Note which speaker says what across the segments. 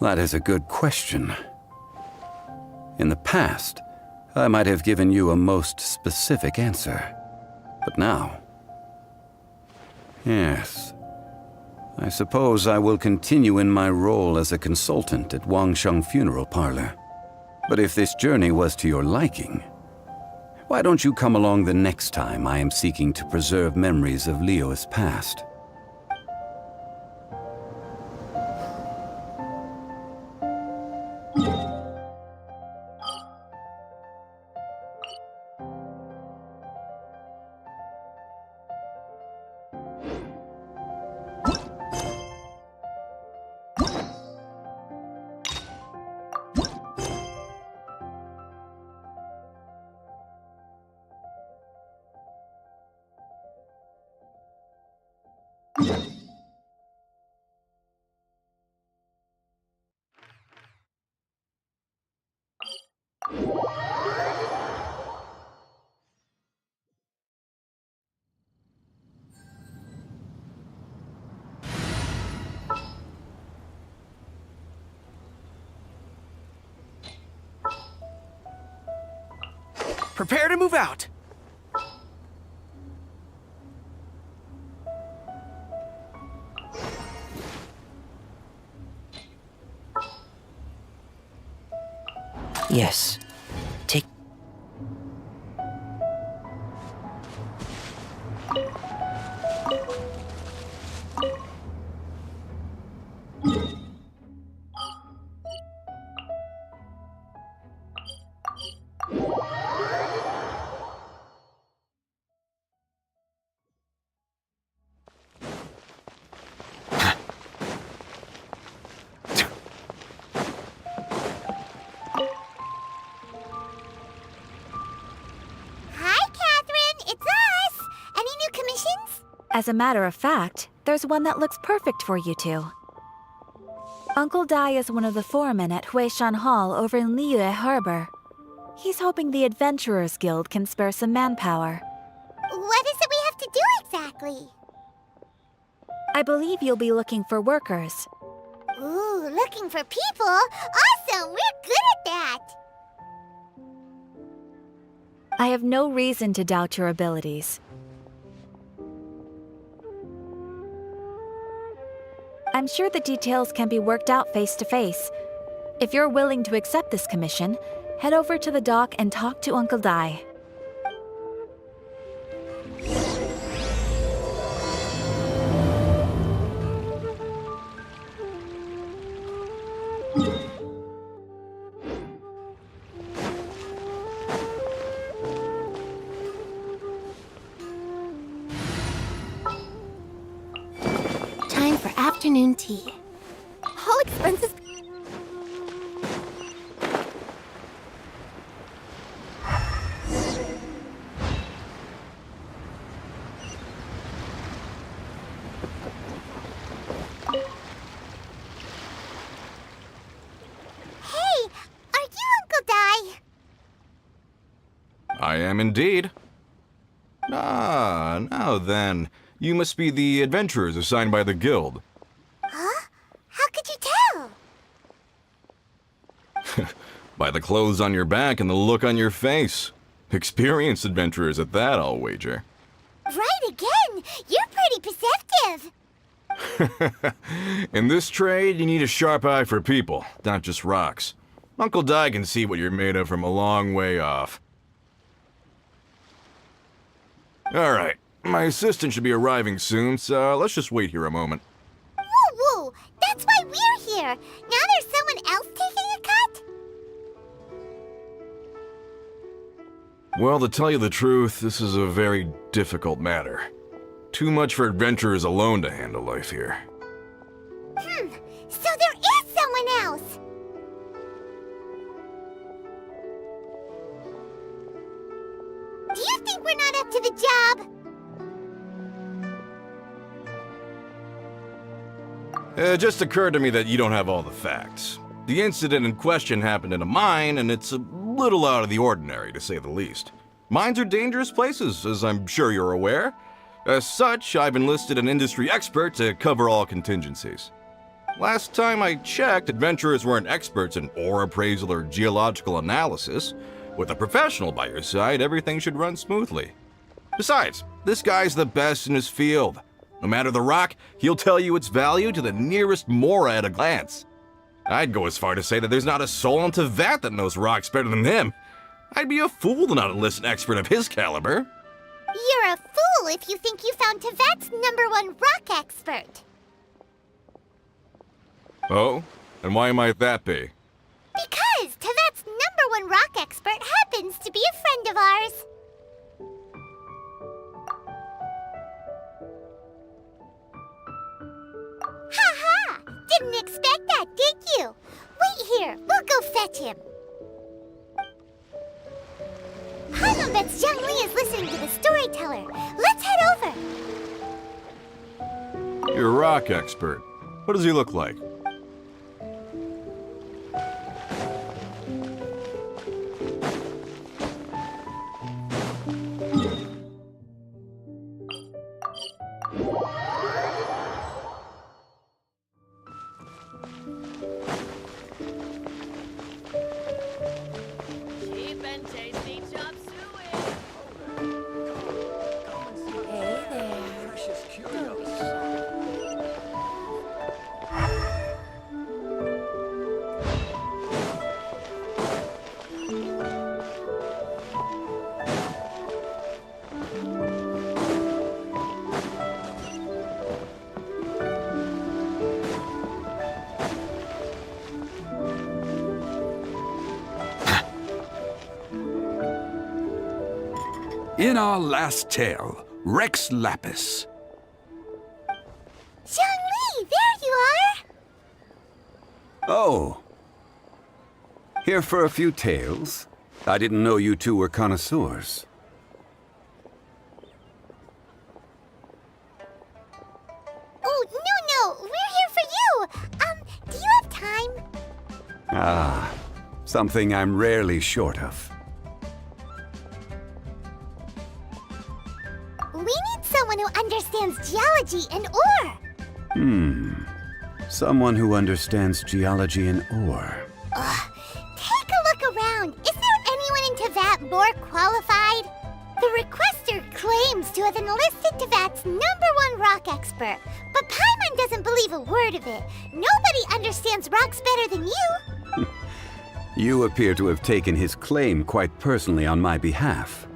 Speaker 1: That is a good question. In the past, I might have given you a most specific answer. But now... Yes. I suppose I will continue in my role as a consultant at Wangsheng Funeral Parlor. But if this journey was to your liking, why don't you come along the next time I am seeking to preserve memories of Leo's past?
Speaker 2: Prepare to move out!
Speaker 3: Yes. Take...
Speaker 4: As a matter of fact, there's one that looks perfect for you two. Uncle Dai is one of the foremen at Huishan Hall over in Liyue Harbor. He's hoping the Adventurers Guild can spare some manpower.
Speaker 5: What is it we have to do exactly?
Speaker 4: I believe you'll be looking for workers.
Speaker 5: Ooh, looking for people? Awesome! We're good at that!
Speaker 4: I have no reason to doubt your abilities. I'm sure the details can be worked out face-to-face. If you're willing to accept this commission, head over to the dock and talk to Uncle Dai.
Speaker 5: Time for afternoon tea. All expenses... Hey, are you Uncle Dai?
Speaker 6: I am indeed. Ah, now then. You must be the adventurers assigned by the guild.
Speaker 5: Huh? How could you tell?
Speaker 6: By the clothes on your back and the look on your face. Experienced adventurers at that, I'll wager.
Speaker 5: Right again! You're pretty perceptive!
Speaker 6: In this trade, you need a sharp eye for people, not just rocks. Uncle Dai can see what you're made of from a long way off. Alright, my assistant should be arriving soon, so let's just wait here a moment.
Speaker 5: Woo woo! That's why we're here! Now there's someone else taking a cut?
Speaker 6: Well, to tell you the truth, this is a very difficult matter. Too much for adventurers alone to handle life here.
Speaker 5: So there is someone else! Do you think we're not up to the job?
Speaker 6: It just occurred to me that you don't have all the facts. The incident in question happened in a mine, and it's a little out of the ordinary, to say the least. Mines are dangerous places, as I'm sure you're aware. As such, I've enlisted an industry expert to cover all contingencies. Last time I checked, adventurers weren't experts in ore appraisal or geological analysis. With a professional by your side, everything should run smoothly. Besides, this guy's the best in his field. No matter the rock, he'll tell you its value to the nearest mora at a glance. I'd go as far to say that there's not a soul on Tevat that knows rocks better than him. I'd be a fool to not enlist an expert of his caliber.
Speaker 5: You're a fool if you think you found Tevat's #1 rock expert.
Speaker 6: Oh? And why might that be?
Speaker 5: Because Tevat's #1 rock expert happens to be a friend of ours. Ha! Didn't expect that, did you? Wait here, we'll go fetch him. Hanum bets Zhongli is listening to the storyteller. Let's head over.
Speaker 6: You're a rock expert. What does he look like?
Speaker 3: Cheap and tasty chop suey.
Speaker 7: Hey there.
Speaker 2: Precious curios.
Speaker 8: In our last tale, Rex Lapis.
Speaker 5: Zhongli, there you are.
Speaker 1: Oh. Here for a few tales? I didn't know you two were connoisseurs.
Speaker 5: Oh, no, we're here for you. Do you have time?
Speaker 1: Ah, something I'm rarely short of.
Speaker 5: We need someone who understands geology and ore.
Speaker 1: Someone who understands geology and ore.
Speaker 5: Take a look around. Is there anyone in Tevat more qualified? The requester claims to have enlisted Tevat's #1 rock expert, but Paimon doesn't believe a word of it. Nobody understands rocks better than you.
Speaker 1: You appear to have taken his claim quite personally on my behalf.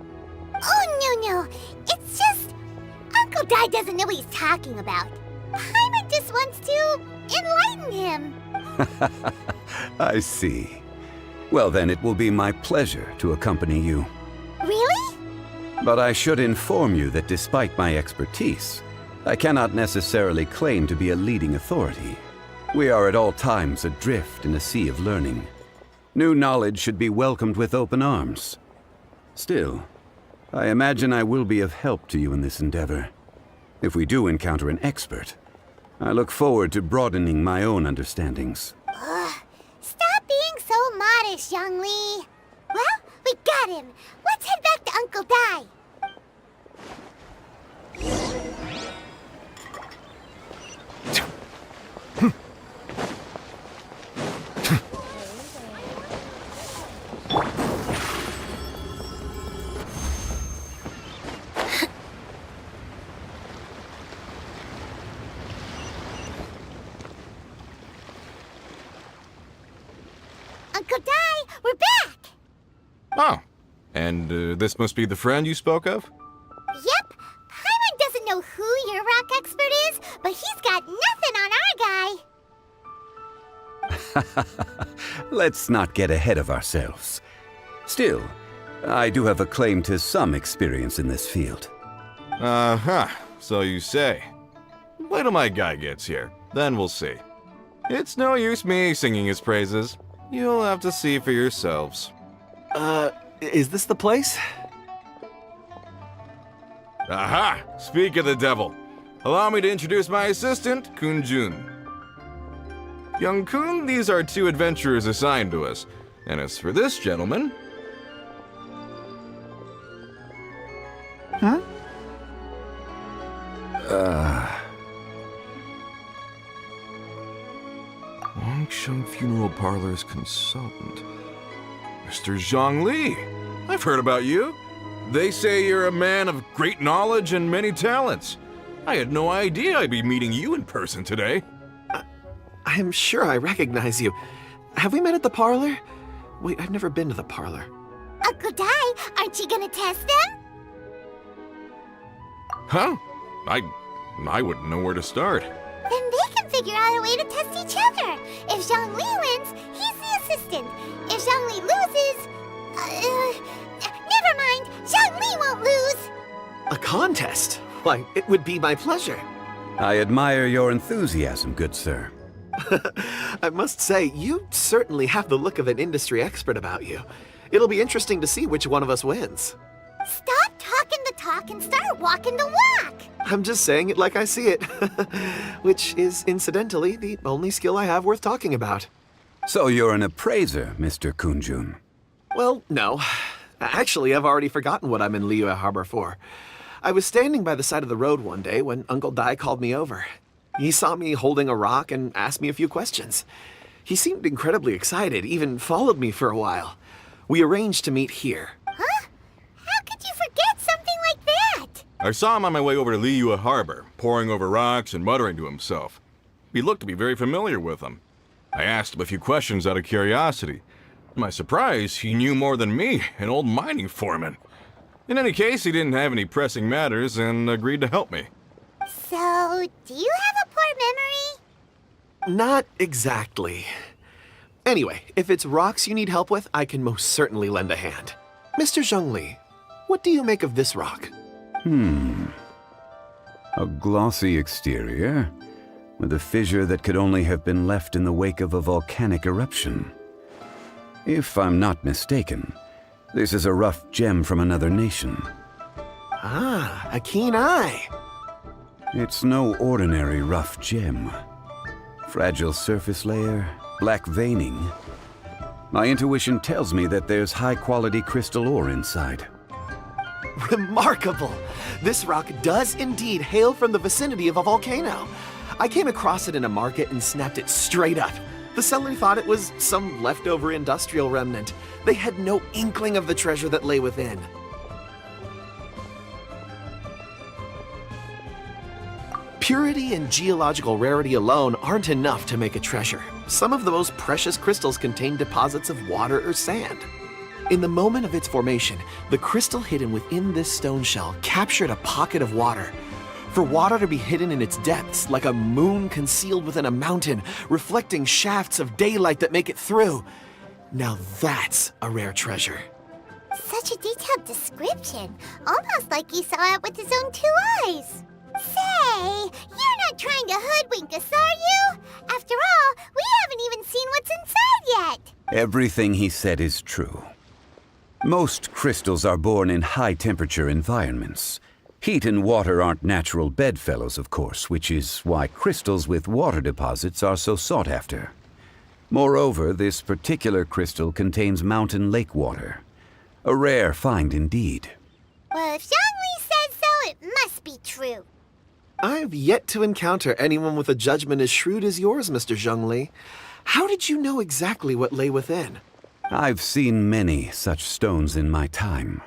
Speaker 5: Oh, no. It's just Uncle Dai doesn't know what he's talking about. Paimon just wants to enlighten him.
Speaker 1: I see. Well, then it will be my pleasure to accompany you.
Speaker 5: Really?
Speaker 1: But I should inform you that despite my expertise, I cannot necessarily claim to be a leading authority. We are at all times adrift in a sea of learning. New knowledge should be welcomed with open arms. Still, I imagine I will be of help to you in this endeavor. If we do encounter an expert, I look forward to broadening my own understandings.
Speaker 5: Stop being so modest, Zhongli. Well, we got him. Let's head back to Uncle Dai. Uncle Dai, we're back!
Speaker 6: Oh. And this must be the friend you spoke of?
Speaker 5: Yep. Paimon doesn't know who your rock expert is, but he's got nothing on our guy.
Speaker 1: Let's not get ahead of ourselves. Still, I do have a claim to some experience in this field.
Speaker 6: Uh-huh. So you say. Wait till my guy gets here. Then we'll see. It's no use me singing his praises. You'll have to see for yourselves.
Speaker 2: Is this the place?
Speaker 6: Aha! Speak of the devil. Allow me to introduce my assistant, Kun Jun. Young Kun, these are 2 adventurers assigned to us. And as for this gentleman... Wangsheng Funeral Parlor's consultant. Mr. Zhongli, I've heard about you. They say you're a man of great knowledge and many talents. I had no idea I'd be meeting you in person today.
Speaker 2: I'm sure I recognize you. Have we met at the parlor? Wait, I've never been to the parlor.
Speaker 5: Uncle Dai, aren't you gonna test them?
Speaker 6: Huh? I wouldn't know where to start.
Speaker 5: Then they can figure out a way to test each other. If Zhongli wins, he's the assistant. If Zhongli loses... never mind, Zhongli won't lose.
Speaker 2: A contest? Why, it would be my pleasure.
Speaker 1: I admire your enthusiasm, good sir.
Speaker 2: I must say, you certainly have the look of an industry expert about you. It'll be interesting to see which one of us wins.
Speaker 5: Stop talking the talk and start walking the walk.
Speaker 2: I'm just saying it like I see it. Which is, incidentally, the only skill I have worth talking about.
Speaker 1: So you're an appraiser, Mr. Kunjun.
Speaker 2: Well, no. Actually, I've already forgotten what I'm in Liyue Harbor for. I was standing by the side of the road one day when Uncle Dai called me over. He saw me holding a rock and asked me a few questions. He seemed incredibly excited, even followed me for a while. We arranged to meet here.
Speaker 5: Huh? How could you forget something like that?
Speaker 6: I saw him on my way over to Liyue Harbor, poring over rocks and muttering to himself. He looked to be very familiar with them. I asked him a few questions out of curiosity. To my surprise, he knew more than me, an old mining foreman. In any case, he didn't have any pressing matters and agreed to help me.
Speaker 5: So, do you have a poor memory?
Speaker 2: Not exactly. Anyway, if it's rocks you need help with, I can most certainly lend a hand. Mr. Zhongli, what do you make of this rock?
Speaker 1: A glossy exterior, with a fissure that could only have been left in the wake of a volcanic eruption. If I'm not mistaken, this is a rough gem from another nation.
Speaker 2: Ah, a keen eye.
Speaker 1: It's no ordinary rough gem. Fragile surface layer, black veining. My intuition tells me that there's high-quality crystal ore inside.
Speaker 2: Remarkable! This rock does indeed hail from the vicinity of a volcano. I came across it in a market and snapped it straight up. The seller thought it was some leftover industrial remnant. They had no inkling of the treasure that lay within. Purity and geological rarity alone aren't enough to make a treasure. Some of the most precious crystals contain deposits of water or sand. In the moment of its formation, the crystal hidden within this stone shell captured a pocket of water. For water to be hidden in its depths, like a moon concealed within a mountain, reflecting shafts of daylight that make it through. Now that's a rare treasure.
Speaker 5: Such a detailed description, almost like he saw it with his own 2 eyes. Say, you're not trying to hoodwink us, are you? After all, we haven't even seen what's inside yet.
Speaker 1: Everything he said is true. Most crystals are born in high-temperature environments. Heat and water aren't natural bedfellows, of course, which is why crystals with water deposits are so sought after. Moreover, this particular crystal contains mountain lake water. A rare find indeed.
Speaker 5: Well, if Zhongli says so, it must be true.
Speaker 2: I've yet to encounter anyone with a judgment as shrewd as yours, Mr. Zhongli. How did you know exactly what lay within?
Speaker 1: I've seen many such stones in my time.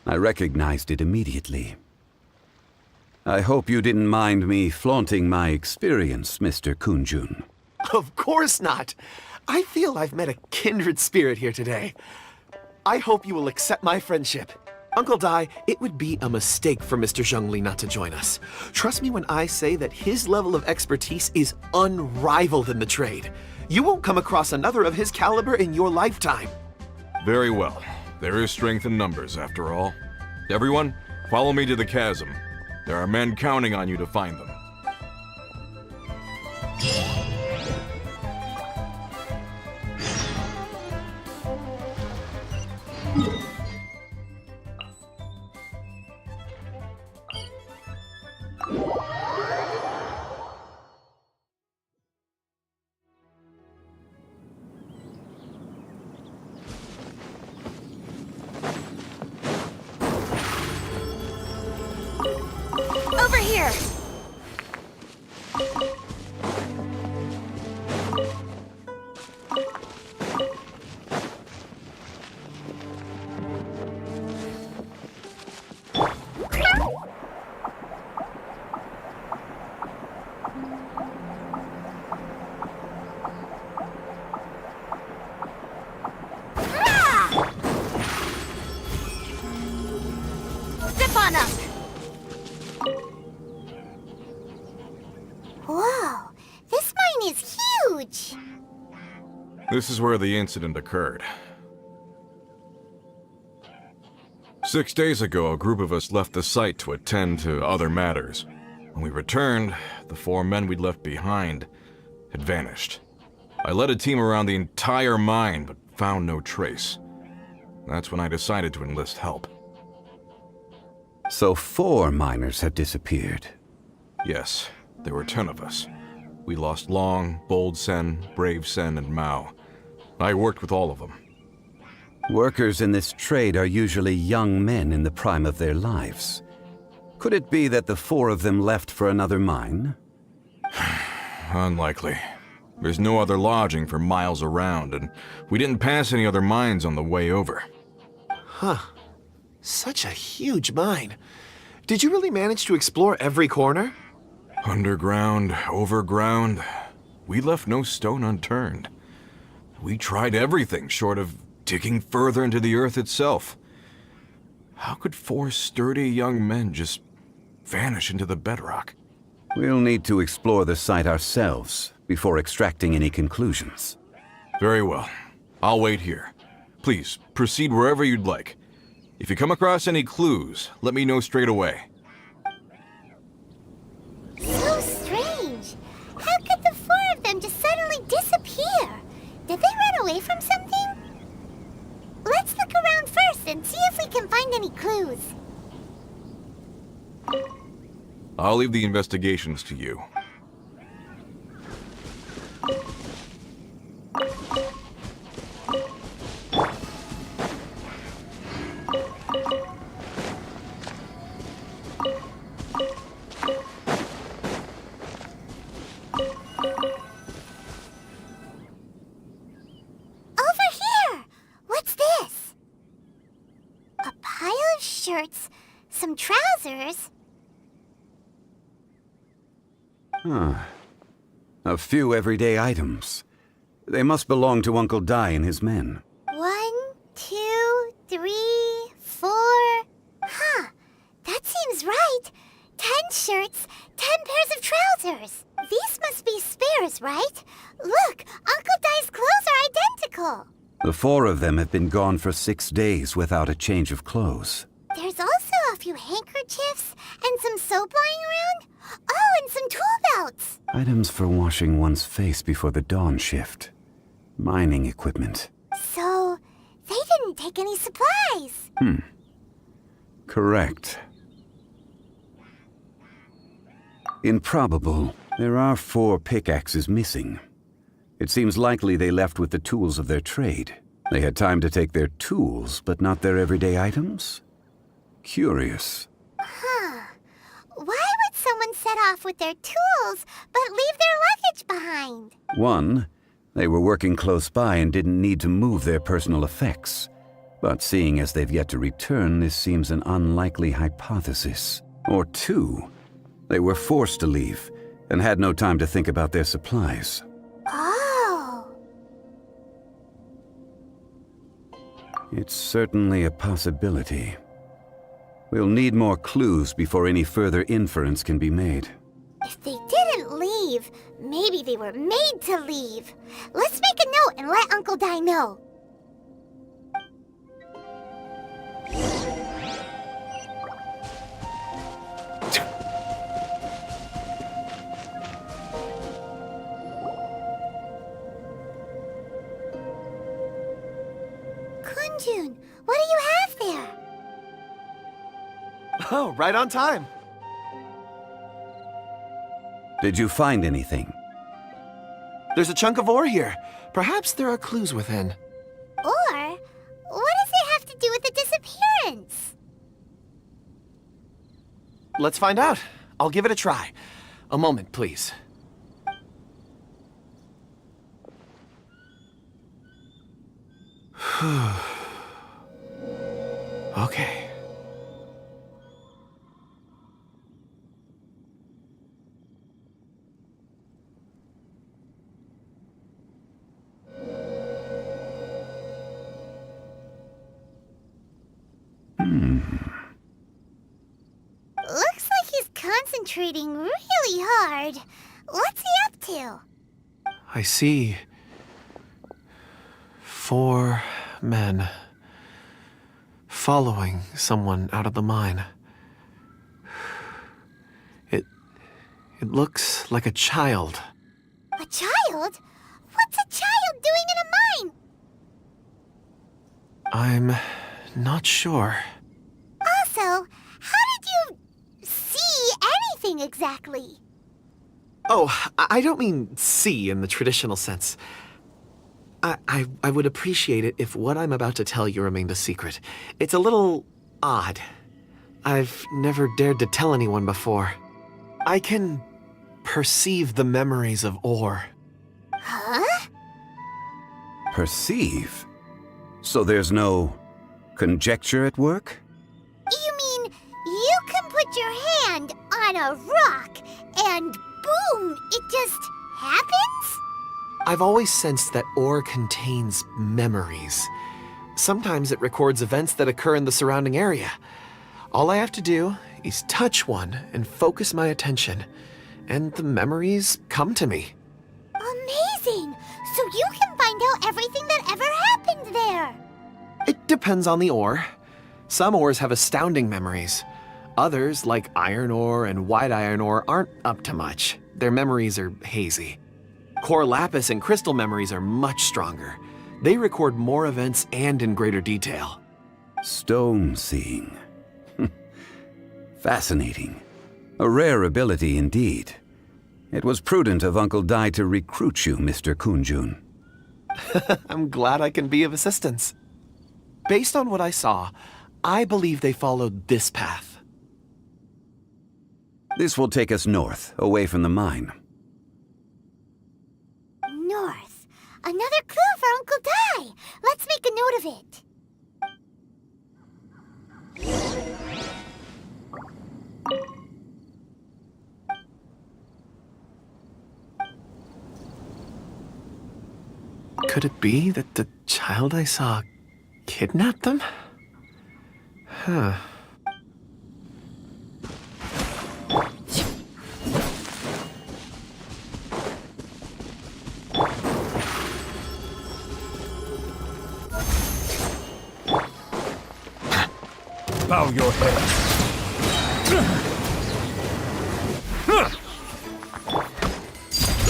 Speaker 1: I recognized it immediately. I hope you didn't mind me flaunting my experience, Mr. Kunjun.
Speaker 2: Of course not. I feel I've met a kindred spirit here today. I hope you will accept my friendship. Uncle Dai, it would be a mistake for Mr. Zhongli not to join us. Trust me when I say that his level of expertise is unrivaled in the trade. You won't come across another of his caliber in your lifetime.
Speaker 6: Very well. There is strength in numbers, after all. Everyone, follow me to the chasm. There are men counting on you to find them.
Speaker 4: Over here!
Speaker 5: Zip on up! Whoa, this mine is huge!
Speaker 6: This is where the incident occurred. 6 days ago, a group of us left the site to attend to other matters. When we returned, the 4 men we'd left behind had vanished. I led a team around the entire mine, but found no trace. That's when I decided to enlist help.
Speaker 1: So 4 miners have disappeared.
Speaker 6: Yes, there were 10 of us. We lost Long, Bold Sen, Brave Sen, and Mao. I worked with all of them.
Speaker 1: Workers in this trade are usually young men in the prime of their lives. Could it be that the 4 of them left for another mine?
Speaker 6: Unlikely. There's no other lodging for miles around, and we didn't pass any other mines on the way over.
Speaker 2: Huh. Such a huge mine. Did you really manage to explore every corner?
Speaker 6: Underground, overground, we left no stone unturned. We tried everything short of digging further into the earth itself. How could 4 sturdy young men just vanish into the bedrock?
Speaker 1: We'll need to explore the site ourselves before extracting any conclusions.
Speaker 6: Very well. I'll wait here. Please, proceed wherever you'd like. If you come across any clues, let me know straight away.
Speaker 5: So strange. How could the 4 of them just suddenly disappear? Did they run away from something? Let's look around first and see if we can find any clues.
Speaker 6: I'll leave the investigations to you.
Speaker 5: Over here! What's this? A pile of shirts, some trousers.
Speaker 1: A few everyday items. They must belong to Uncle Dai and his men.
Speaker 5: 1, 2, 3, 4. Huh, that seems right. 10 shirts, 10 pairs of trousers. These must be spares, right? Look, Uncle Dai's clothes are identical.
Speaker 1: The 4 of them have been gone for 6 days without a change of clothes.
Speaker 5: There's also a few handkerchiefs and some soap lying around. Oh, and some tool belts.
Speaker 1: Items for washing one's face before the dawn shift. Mining equipment.
Speaker 5: So, they didn't take any supplies.
Speaker 1: Correct. Improbable. There are 4 pickaxes missing. It seems likely they left with the tools of their trade. They had time to take their tools, but not their everyday items? Curious.
Speaker 5: Huh. Why would someone set off with their tools, but leave their luggage behind?
Speaker 1: 1, they were working close by and didn't need to move their personal effects. But seeing as they've yet to return, this seems an unlikely hypothesis. Or 2, they were forced to leave and had no time to think about their supplies.
Speaker 5: Oh.
Speaker 1: It's certainly a possibility. We'll need more clues before any further inference can be made.
Speaker 5: If they didn't leave, maybe they were made to leave. Let's make a note and let Uncle Dai know. Kunjun, what do you have there?
Speaker 2: Oh, right on time.
Speaker 1: Did you find anything?
Speaker 2: There's a chunk of ore here. Perhaps there are clues within.
Speaker 5: Or, what does it have to do with the disappearance?
Speaker 2: Let's find out. I'll give it a try. A moment, please. Okay.
Speaker 5: concentrating really hard. What's he up to?
Speaker 2: I see 4 men following someone out of the mine. It looks like a child.
Speaker 5: A child? What's a child doing in a mine?
Speaker 2: I'm not sure.
Speaker 5: Also, how did you see anything exactly?
Speaker 2: Oh, I don't mean see in the traditional sense. I would appreciate it if what I'm about to tell you remained a secret. It's a little odd. I've never dared to tell anyone before. I can perceive the memories of Or.
Speaker 5: Huh?
Speaker 1: Perceive? So there's no conjecture at work?
Speaker 5: You mean you can put your hand on a rock and boom, it just happens?
Speaker 2: I've always sensed that Or contains memories. Sometimes it records events that occur in the surrounding area. All I have to do is touch one and focus my attention, and the memories come to me.
Speaker 5: Amazing! So you can find out everything that ever happened there.
Speaker 2: It depends on the ore. Some ores have astounding memories. Others, like iron ore and white iron ore, aren't up to much. Their memories are hazy. Core lapis and crystal memories are much stronger. They record more events and in greater detail.
Speaker 1: Stone seeing. Fascinating. A rare ability indeed. It was prudent of Uncle Dai to recruit you, Mr. Kunjun.
Speaker 2: I'm glad I can be of assistance. Based on what I saw, I believe they followed this path.
Speaker 1: This will take us north, away from the mine.
Speaker 5: North. Another clue for Uncle Dai. Let's make a note of it.
Speaker 2: Could it be that the child I saw kidnapped them? Huh.
Speaker 8: Bow your head.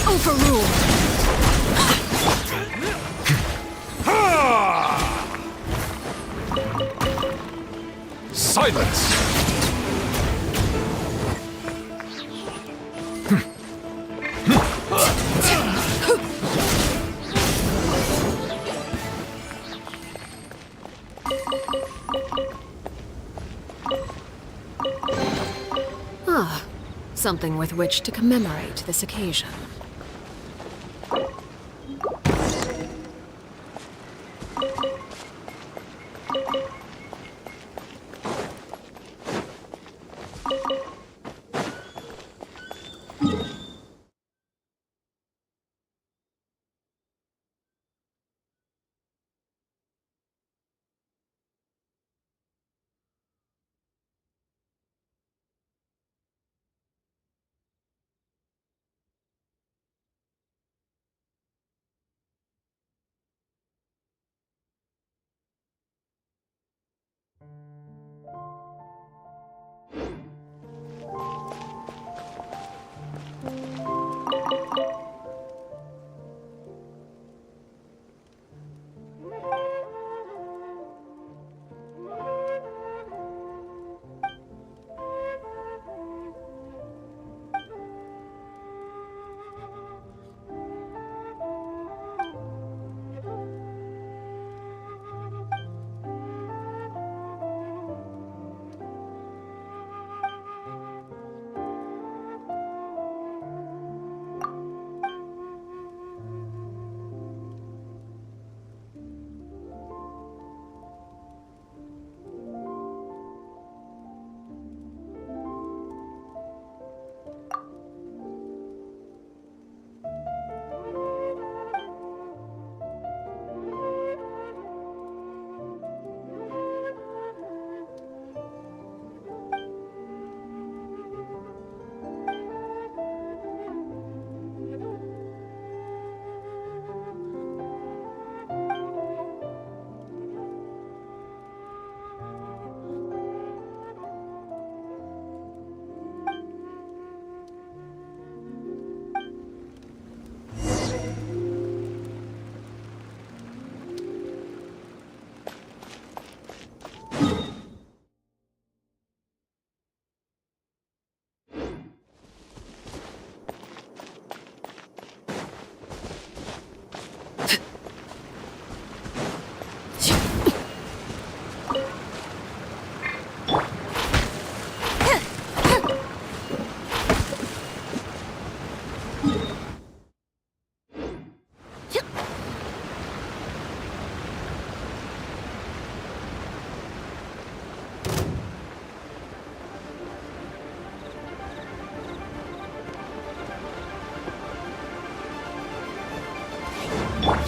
Speaker 7: Overruled.
Speaker 8: Silence!
Speaker 7: Ah, something with which to commemorate this occasion.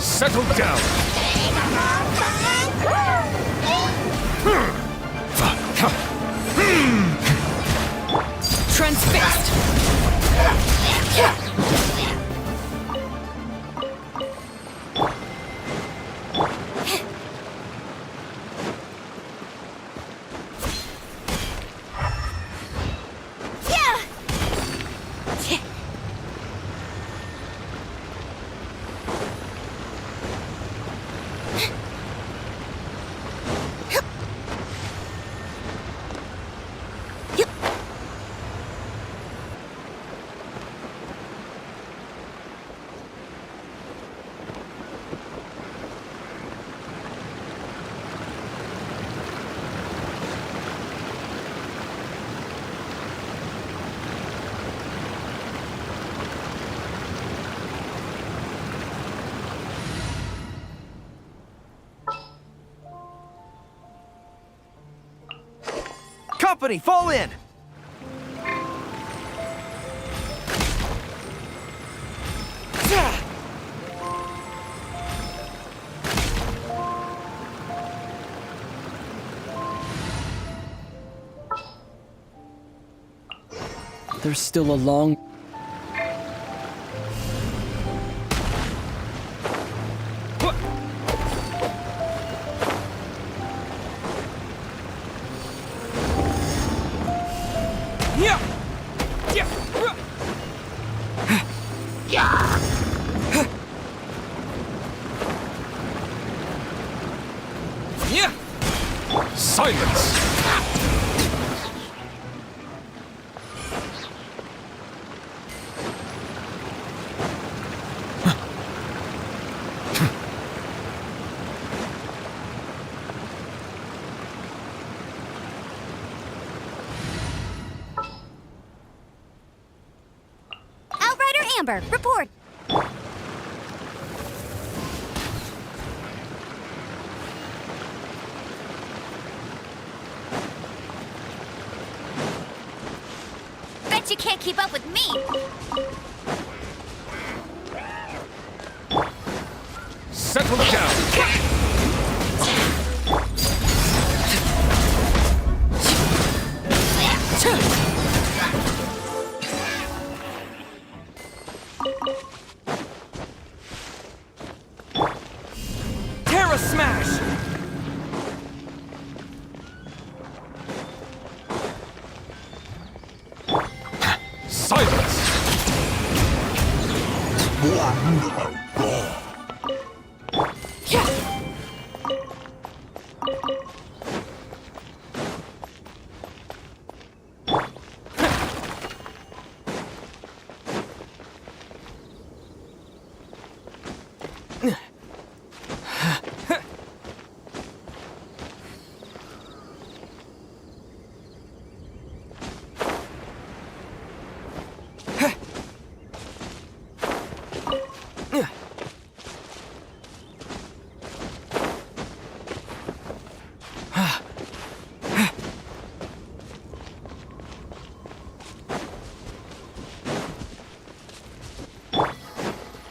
Speaker 8: Settle down!
Speaker 7: Transfixed!
Speaker 9: Company, fall in!
Speaker 10: There's still a long...
Speaker 8: Silence!
Speaker 5: Outrider Amber, report. Bet you can't keep up with me.
Speaker 8: Settle down!
Speaker 9: Terra Smash!
Speaker 8: Silence!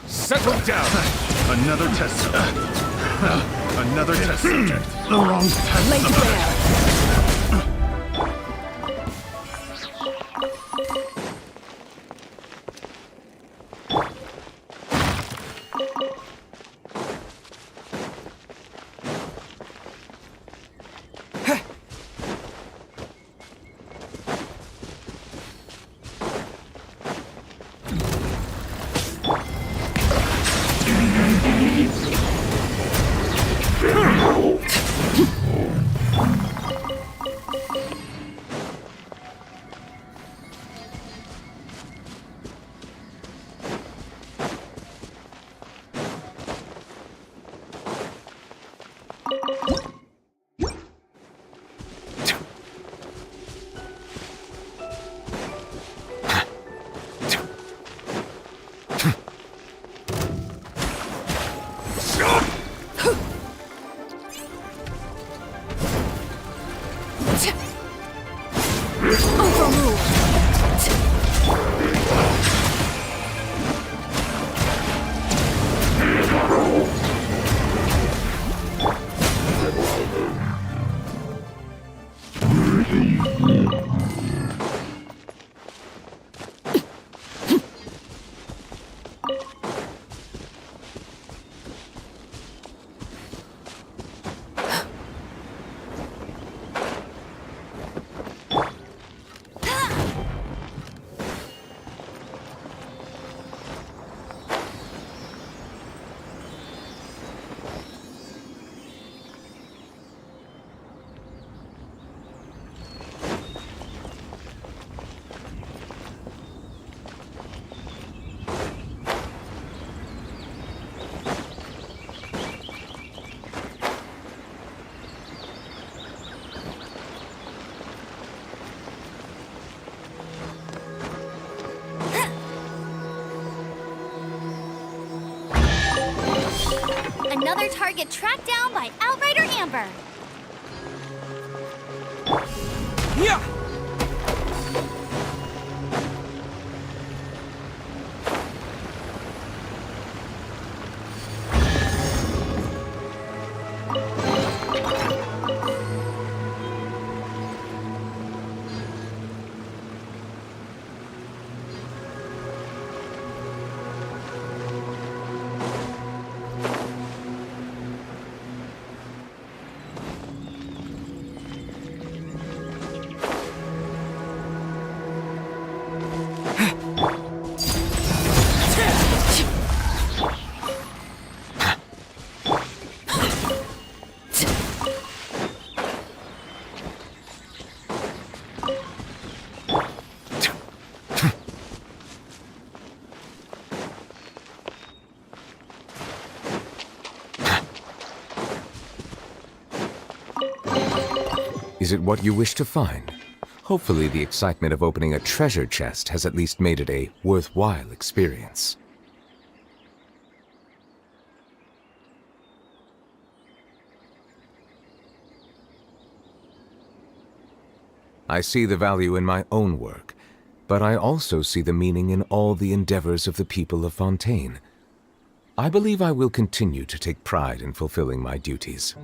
Speaker 8: Settle down!
Speaker 11: Another test subject. Another test subject. The wrong test subject.
Speaker 5: Another target tracked down by Outrider Amber.
Speaker 9: Yeah!
Speaker 12: Is it what you wish to find? Hopefully the excitement of opening a treasure chest has at least made it a worthwhile experience. I see the value in my own work, but I also see the meaning in all the endeavors of the people of Fontaine. I believe I will continue to take pride in fulfilling my duties.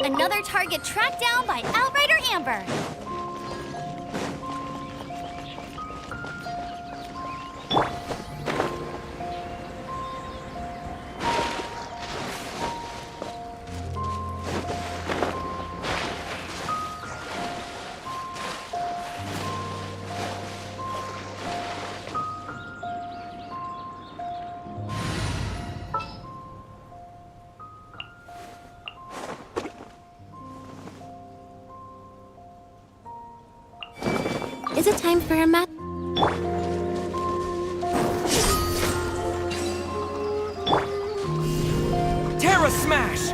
Speaker 5: Another target tracked down by Outrider Amber.
Speaker 7: Is it time for a mat?
Speaker 9: Terra Smash!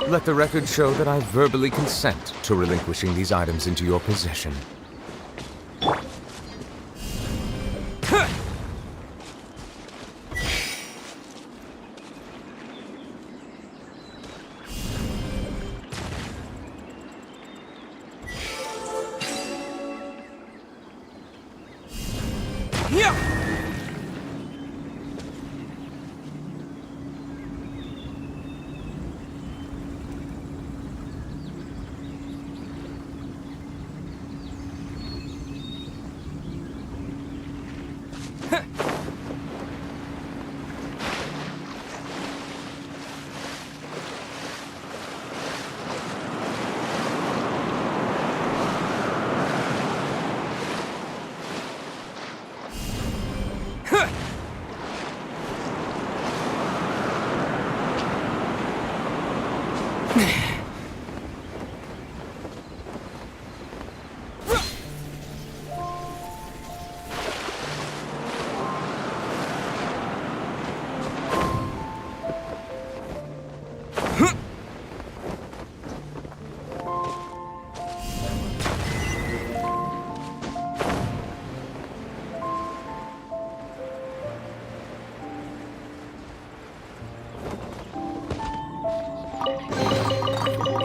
Speaker 12: Let the record show that I verbally consent to relinquishing these items into your possession.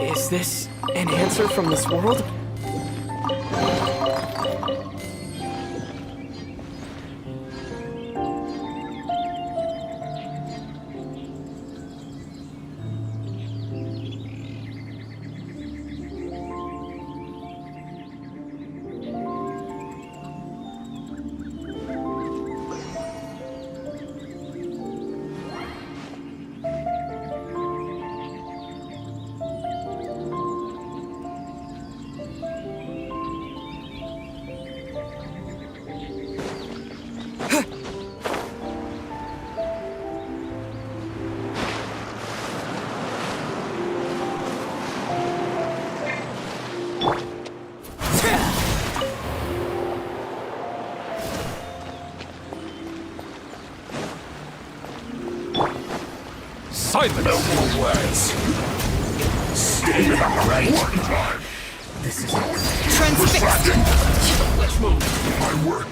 Speaker 10: Is this an answer from this world?
Speaker 8: Silence! No more words! Stay right! One time!
Speaker 10: This is
Speaker 8: Transfixed! Let's move! My work!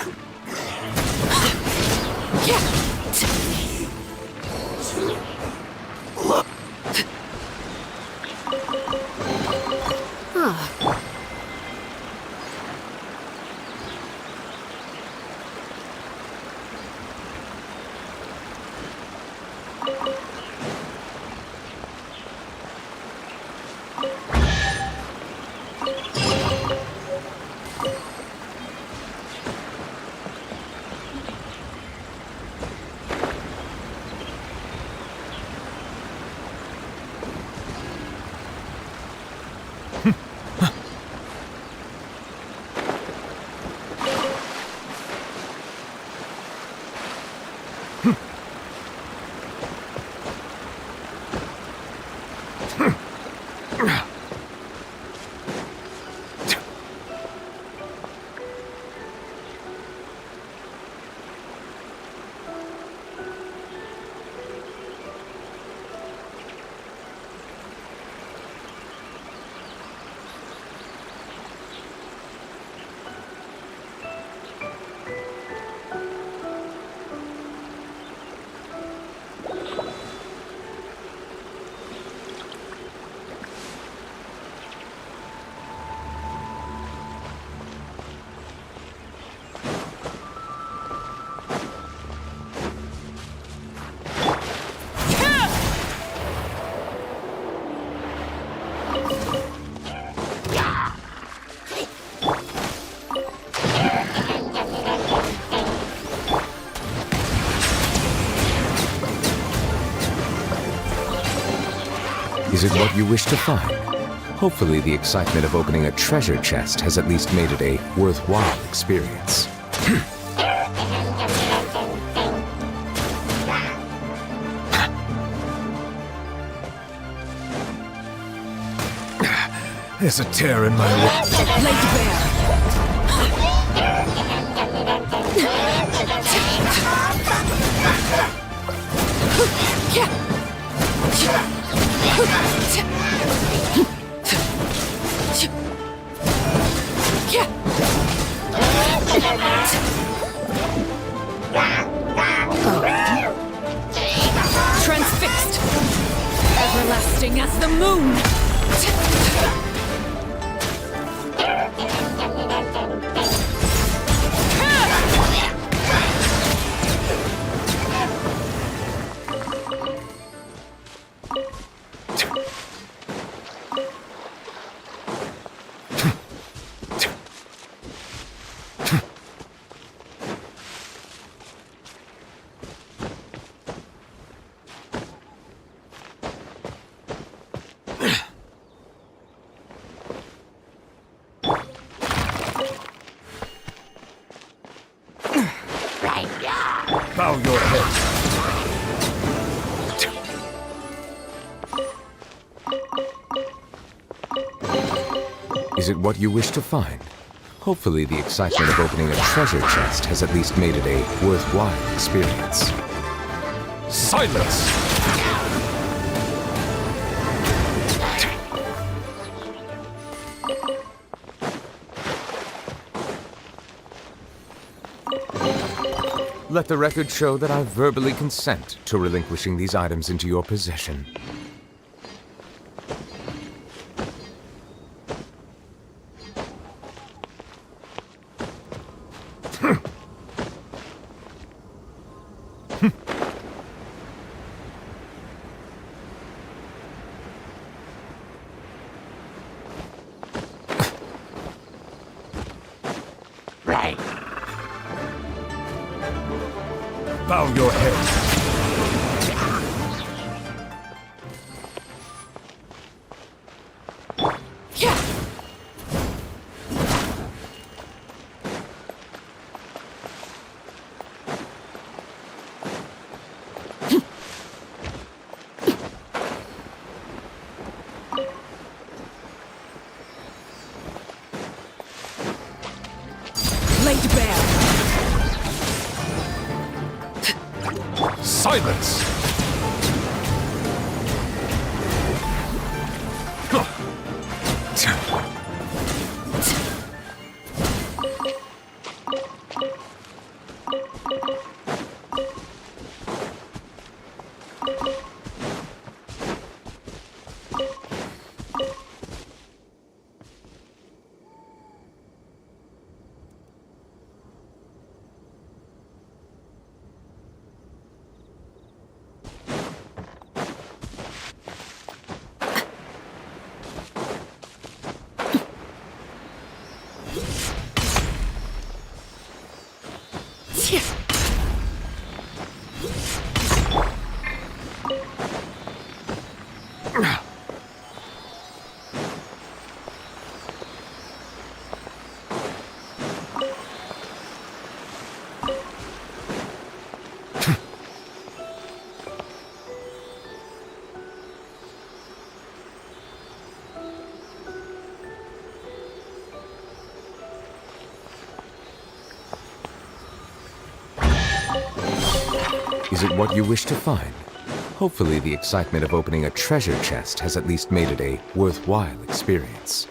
Speaker 12: Is it what you wish to find? Hopefully the excitement of opening a treasure chest has at least made it a worthwhile experience. There's a tear in my wall.
Speaker 7: Laid bare. Transfixed. Everlasting as the moon.
Speaker 11: Bow your head.
Speaker 12: Is it what you wish to find? Hopefully the excitement of opening a treasure chest has at least made it a worthwhile experience.
Speaker 11: Silence!
Speaker 12: Let the record show that I verbally consent to relinquishing these items into your possession.
Speaker 11: Bow your head.
Speaker 7: Laid bare.
Speaker 11: Silence!
Speaker 12: Is it what you wish to find? Hopefully the excitement of opening a treasure chest has at least made it a worthwhile experience.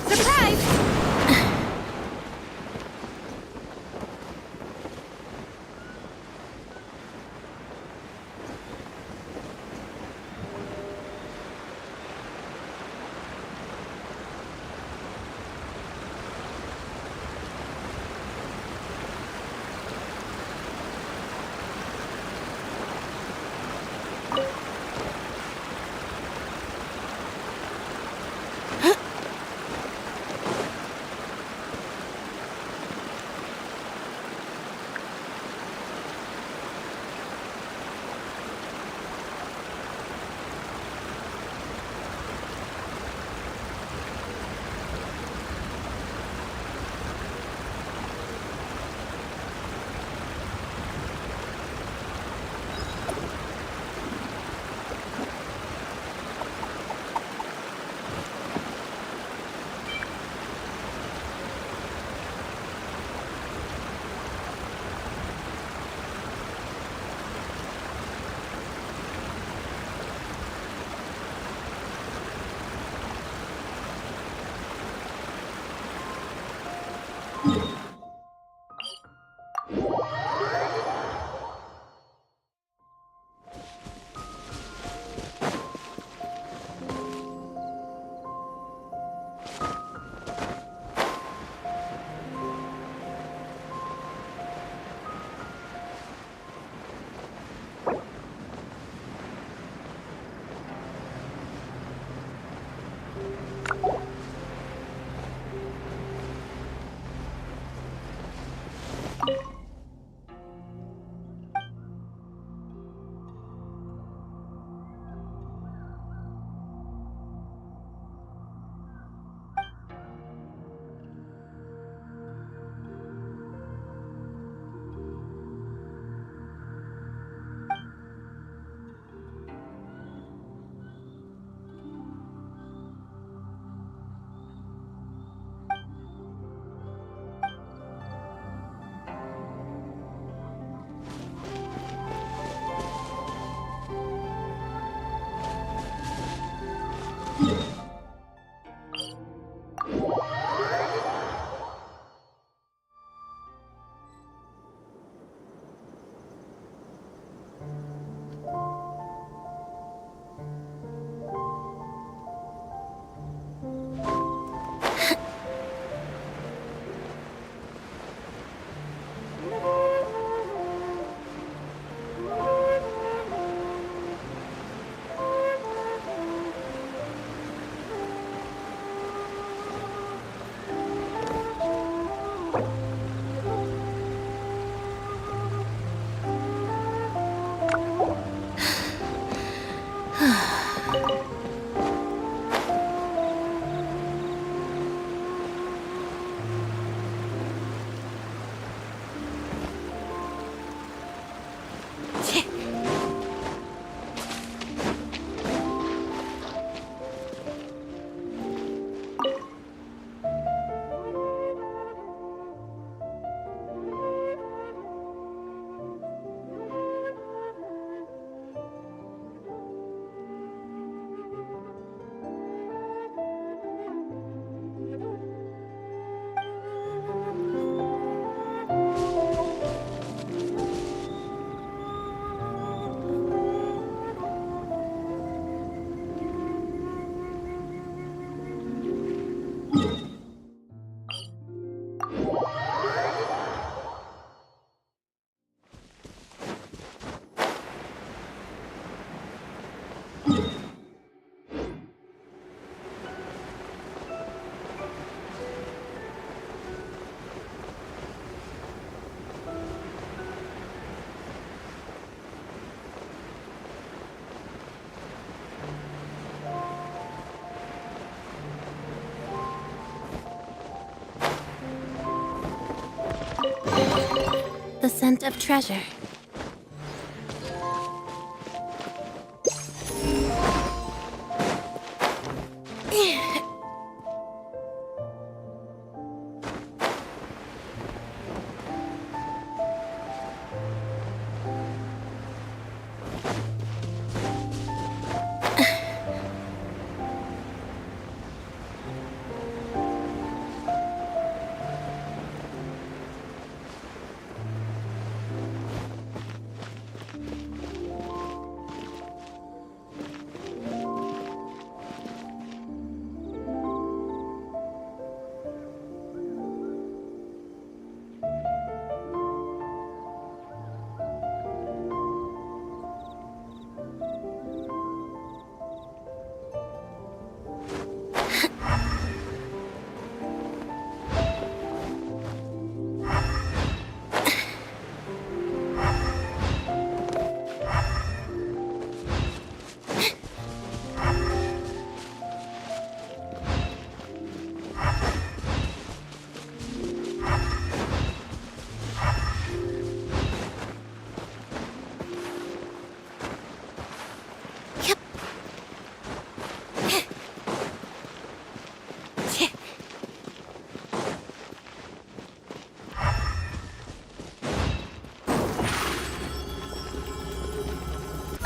Speaker 4: Surprise!
Speaker 5: The scent of treasure.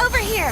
Speaker 5: Over here!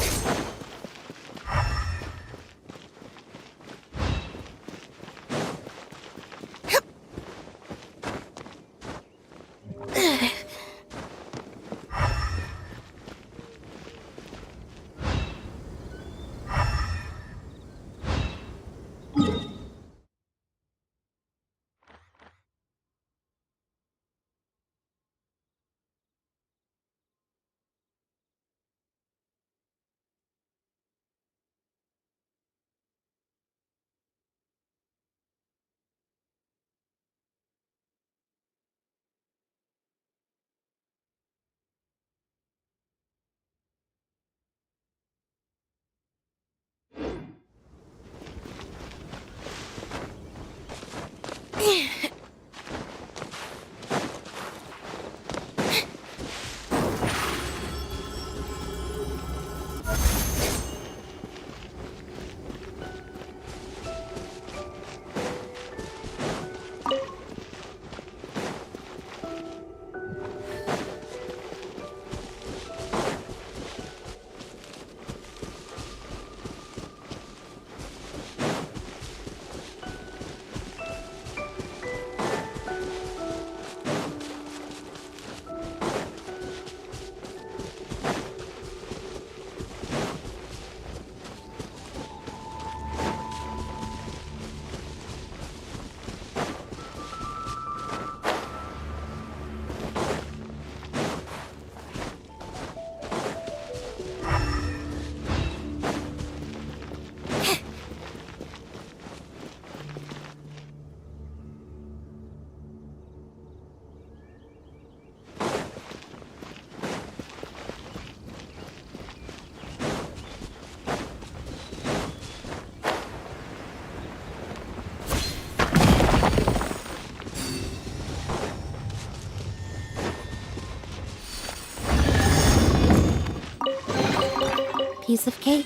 Speaker 5: Piece of cake.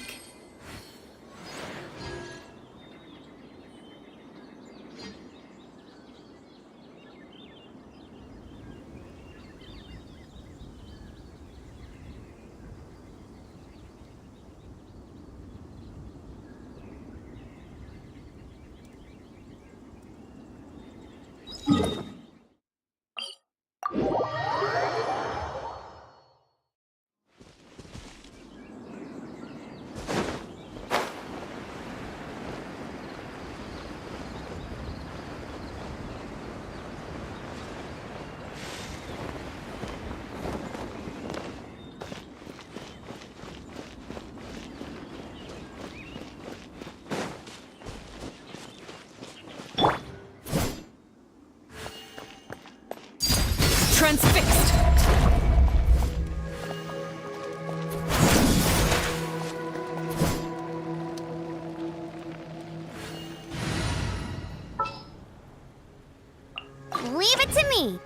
Speaker 7: Transfixed!
Speaker 5: Leave it to me.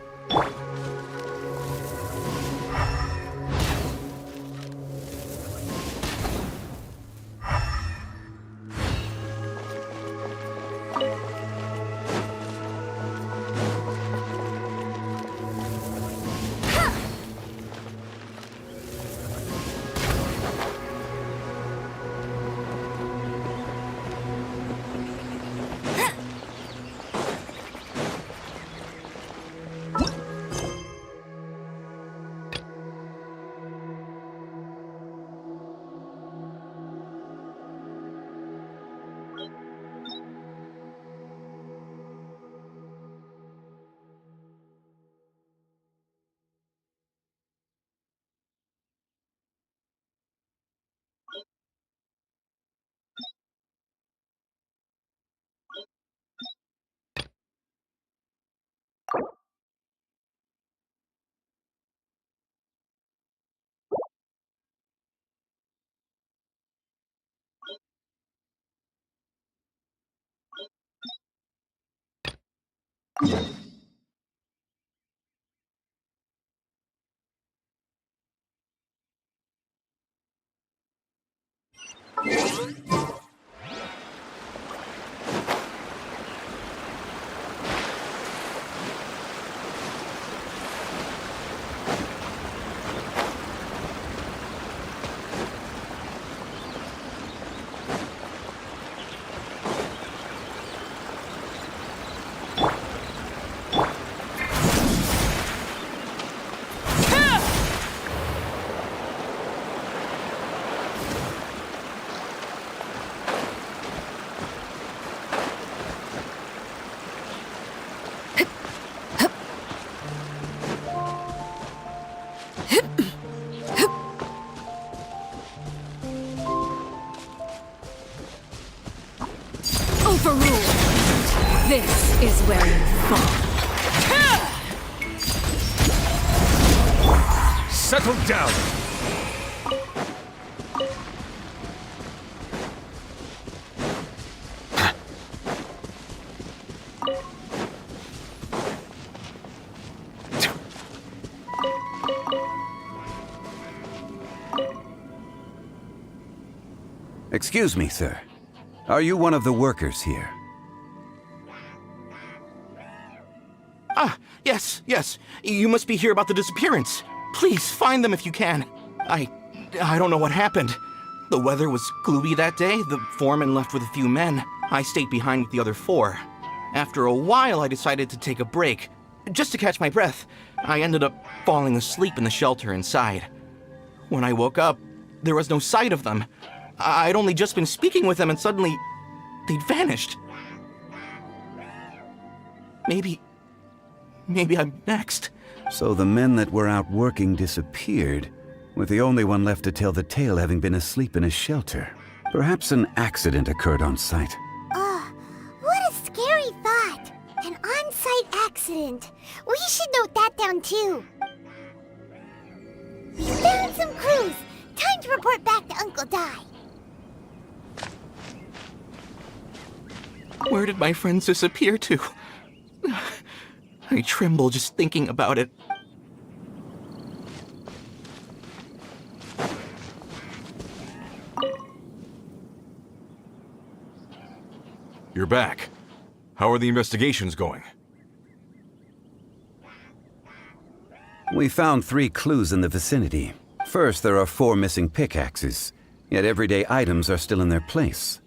Speaker 7: Overruled! This is where you fall.
Speaker 11: Settle down!
Speaker 1: Excuse me, sir. Are you one of the workers here?
Speaker 13: Ah, yes. You must be here about the disappearance. Please, find them if you can. I don't know what happened. The weather was gloomy that day. The foreman left with a few men. I stayed behind with the other 4. After a while, I decided to take a break, just to catch my breath. I ended up falling asleep in the shelter inside. When I woke up, there was no sight of them. I'd only just been speaking with them and suddenly, they'd vanished. Maybe I'm next.
Speaker 1: So the men that were out working disappeared, with the only one left to tell the tale having been asleep in a shelter. Perhaps an accident occurred on site.
Speaker 5: What a scary thought. An on-site accident. We should note that down too. We found some clues. Time to report back to Uncle Dai.
Speaker 13: Where did my friends disappear to? I tremble just thinking about it.
Speaker 6: You're back. How are the investigations going?
Speaker 1: We found 3 clues in the vicinity. First, there are 4 missing pickaxes, yet everyday items are still in their place.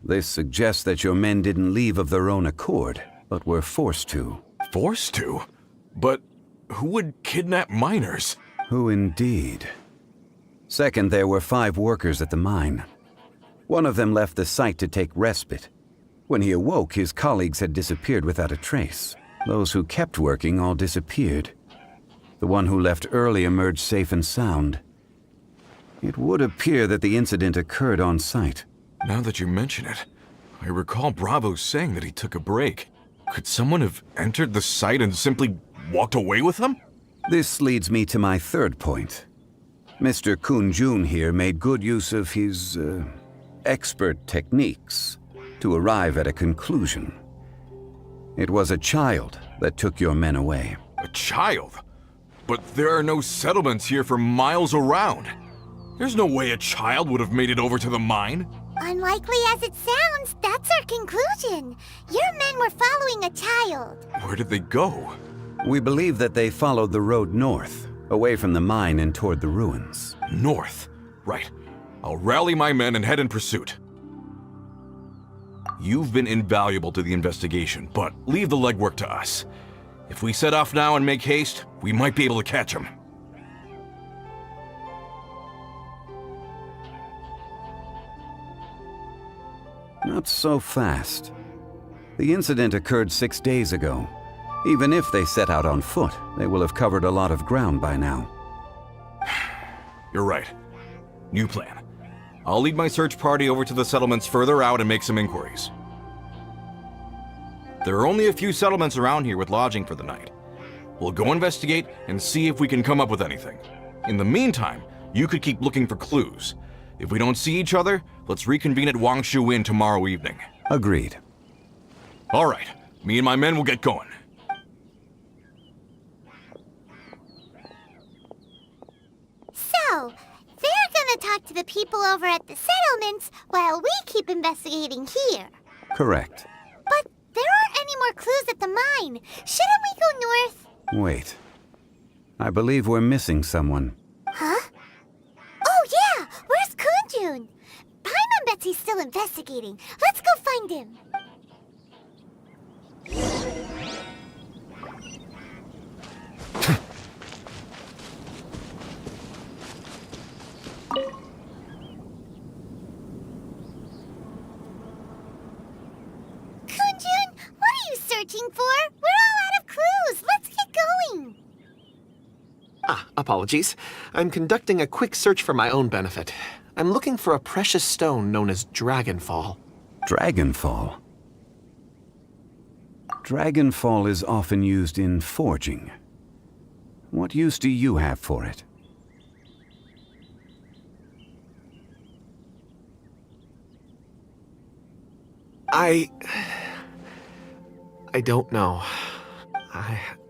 Speaker 1: This suggests that your men didn't leave of their own accord, but were forced to.
Speaker 6: Forced to? But who would kidnap miners?
Speaker 1: Who indeed? Second, there were 5 workers at the mine. One of them left the site to take respite. When he awoke, his colleagues had disappeared without a trace. Those who kept working all disappeared. The one who left early emerged safe and sound. It would appear that the incident occurred on site.
Speaker 6: Now that you mention it, I recall Bravo saying that he took a break. Could someone have entered the site and simply walked away with them?
Speaker 1: This leads me to my third point. Mr. Kun-jun here made good use of his, expert techniques to arrive at a conclusion. It was a child that took your men away.
Speaker 6: A child? But there are no settlements here for miles around. There's no way a child would have made it over to the mine.
Speaker 5: Unlikely as it sounds, that's our conclusion. Your men were following a child.
Speaker 6: Where did they go?
Speaker 1: We believe that they followed the road north, away from the mine and toward the ruins.
Speaker 6: North? Right. I'll rally my men and head in pursuit. You've been invaluable to the investigation, but leave the legwork to us. If we set off now and make haste, we might be able to catch them.
Speaker 1: Not so fast. The incident occurred 6 days ago. Even if they set out on foot, they will have covered a lot of ground by now.
Speaker 6: You're right. New plan. I'll lead my search party over to the settlements further out and make some inquiries. There are only a few settlements around here with lodging for the night. We'll go investigate and see if we can come up with anything. In the meantime, you could keep looking for clues. If we don't see each other, let's reconvene at Wangshu Inn tomorrow evening.
Speaker 1: Agreed.
Speaker 6: All right. Me and my men will get going.
Speaker 5: So, they're gonna talk to the people over at the settlements while we keep investigating here.
Speaker 1: Correct.
Speaker 5: But there aren't any more clues at the mine. Shouldn't we go north?
Speaker 1: Wait. I believe we're missing someone.
Speaker 5: Huh? Oh yeah! Where's Kunjun? Paimon bets he's still investigating. Let's go find him. Kunjun, what are you searching for? We're all out of clues. Let's get going.
Speaker 2: Apologies. I'm conducting a quick search for my own benefit. I'm looking for a precious stone known as Dragonfall.
Speaker 1: Dragonfall? Dragonfall is often used in forging. What use do you have for it?
Speaker 2: I don't know.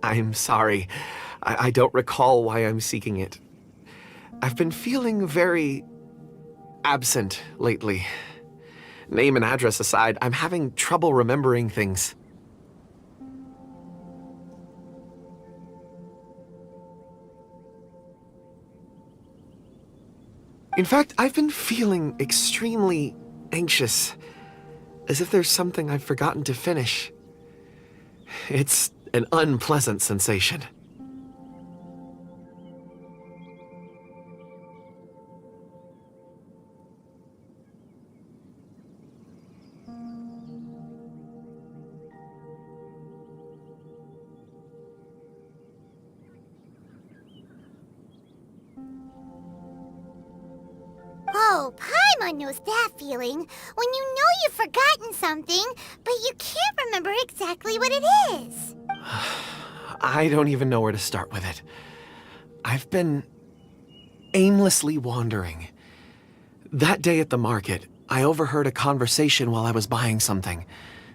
Speaker 2: I'm sorry. I don't recall why I'm seeking it. I've been feeling very absent lately. Name and address aside, I'm having trouble remembering things. In fact, I've been feeling extremely anxious, as if there's something I've forgotten to finish. It's an unpleasant sensation.
Speaker 5: Oh, Paimon knows that feeling. When you know you've forgotten something, but you can't remember exactly what it is.
Speaker 2: I don't even know where to start with it. I've been aimlessly wandering. That day at the market, I overheard a conversation while I was buying something.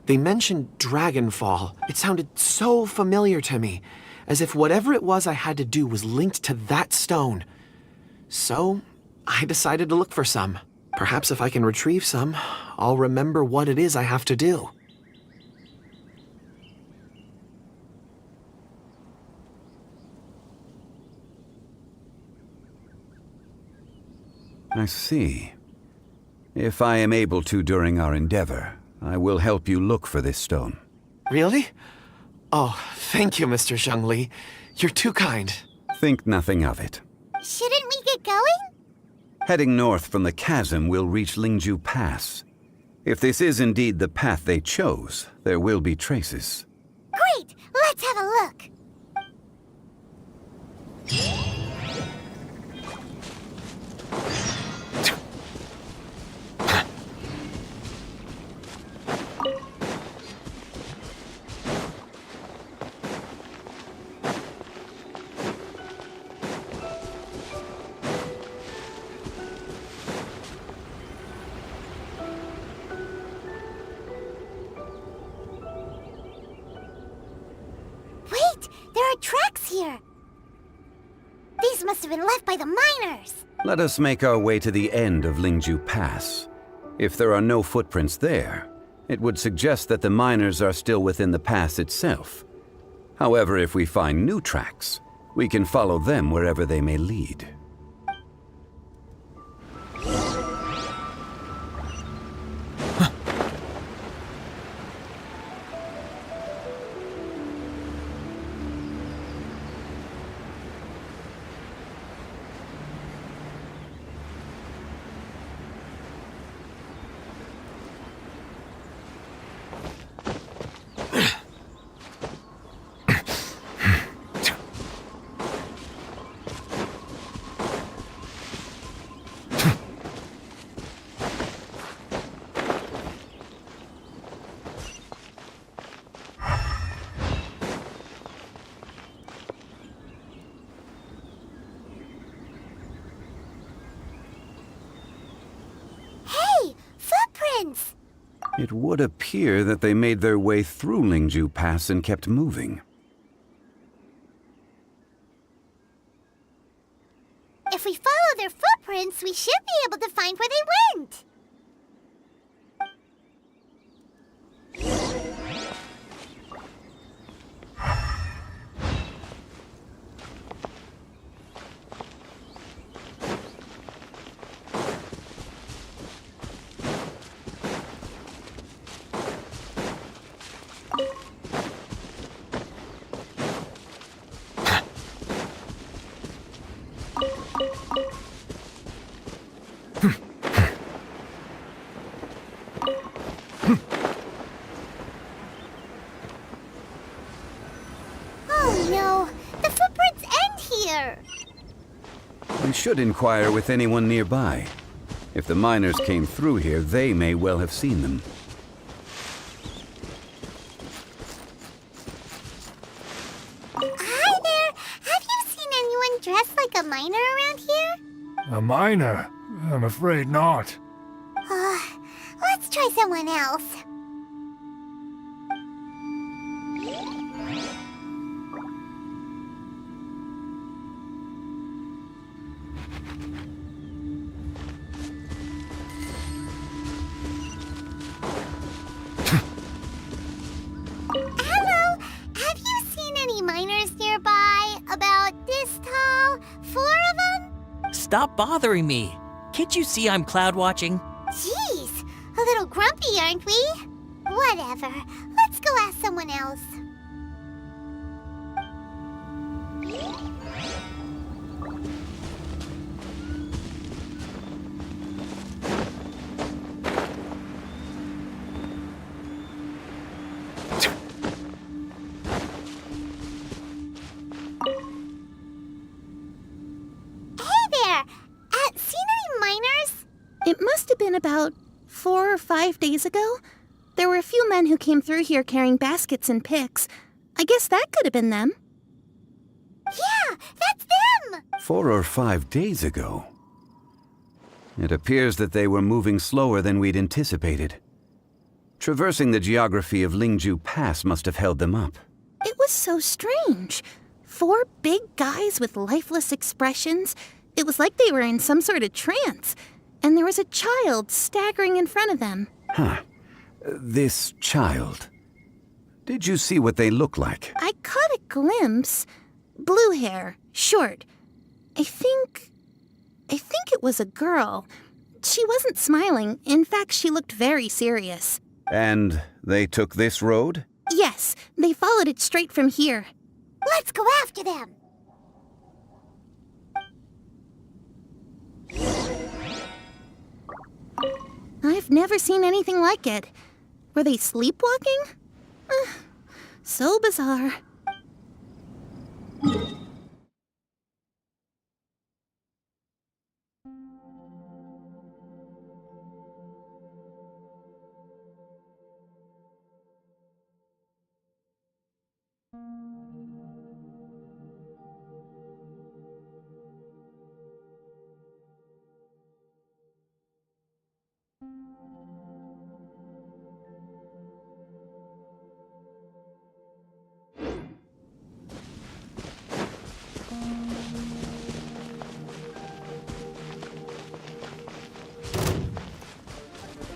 Speaker 2: They mentioned Dragonfall. It sounded so familiar to me, as if whatever it was I had to do was linked to that stone. So, I decided to look for some. Perhaps if I can retrieve some, I'll remember what it is I have to do.
Speaker 1: I see. If I am able to during our endeavor, I will help you look for this stone.
Speaker 2: Really? Oh, thank you, Mr. Zhongli. You're too kind.
Speaker 1: Think nothing of it.
Speaker 5: Shouldn't we get going?
Speaker 1: Heading north from the chasm, we'll reach Lingju Pass. If this is indeed the path they chose, there will be traces.
Speaker 5: Great! Let's have a look. Wait! There are tracks here! These must have been left by the miners!
Speaker 1: Let us make our way to the end of Lingju Pass. If there are no footprints there, it would suggest that the miners are still within the pass itself. However, if we find new tracks, we can follow them wherever they may lead.
Speaker 5: Footprints!
Speaker 1: It would appear that they made their way through Lingju Pass and kept moving.
Speaker 5: If we follow their footprints, we should be able to find where they went. Oh no, the footprints end here.
Speaker 1: We should inquire with anyone nearby. If the miners came through here, they may well have seen them.
Speaker 5: Hi there, have you seen anyone dressed like a miner around here?
Speaker 11: A miner? I'm afraid not.
Speaker 5: Let's try someone else.
Speaker 9: stop bothering me. Can't you see I'm cloud watching?
Speaker 5: Jeez, a little grumpy, aren't we? Whatever. Let's go ask someone else.
Speaker 14: It must have been about 4 or 5 days ago. There were a few men who came through here carrying baskets and picks. I guess that could have been them.
Speaker 5: Yeah, that's them!
Speaker 1: 4 or 5 days ago. It appears that they were moving slower than we'd anticipated. Traversing the geography of Lingju Pass must have held them up.
Speaker 14: It was so strange. 4 big guys with lifeless expressions. It was like they were in some sort of trance. And there was a child staggering in front of them.
Speaker 1: Huh. This child. Did you see what they look like?
Speaker 14: I caught a glimpse. Blue hair, short. I think it was a girl. She wasn't smiling. In fact, she looked very serious.
Speaker 1: And they took this road?
Speaker 14: Yes, they followed it straight from here.
Speaker 5: Let's go after them!
Speaker 14: I've never seen anything like it. Were they sleepwalking? So bizarre.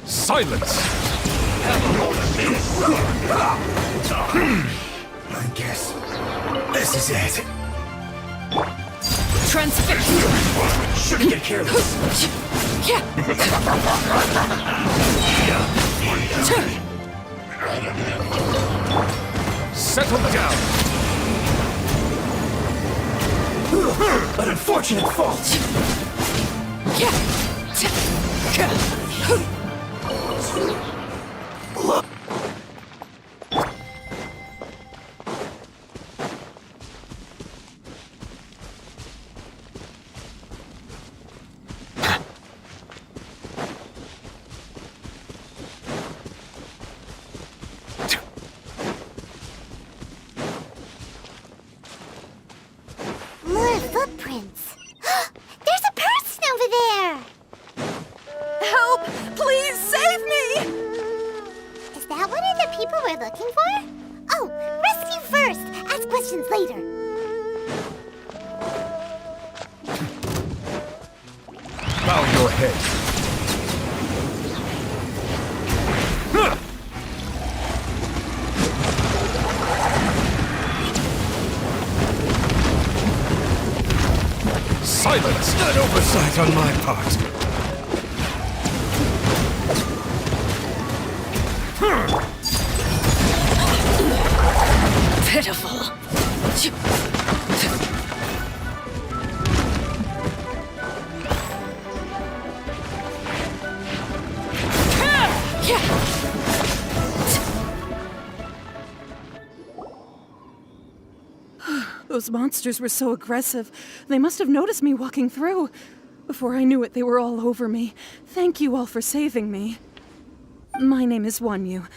Speaker 11: Silence!
Speaker 8: I guess this is it.
Speaker 9: Transfix!
Speaker 8: Shouldn't get careless.
Speaker 11: Settle down!
Speaker 8: An unfortunate fault. Look.
Speaker 5: More footprints. There's a person over there!
Speaker 7: Help! Please save me!
Speaker 5: Is that one of the people we're looking for? Oh, rescue first! Ask questions later.
Speaker 11: Bow your head. Silence! An oversight on my part.
Speaker 7: Pitiful.
Speaker 15: Those monsters were so aggressive. They must have noticed me walking through. Before I knew it, they were all over me. Thank you all for saving me. My name is Wanyu.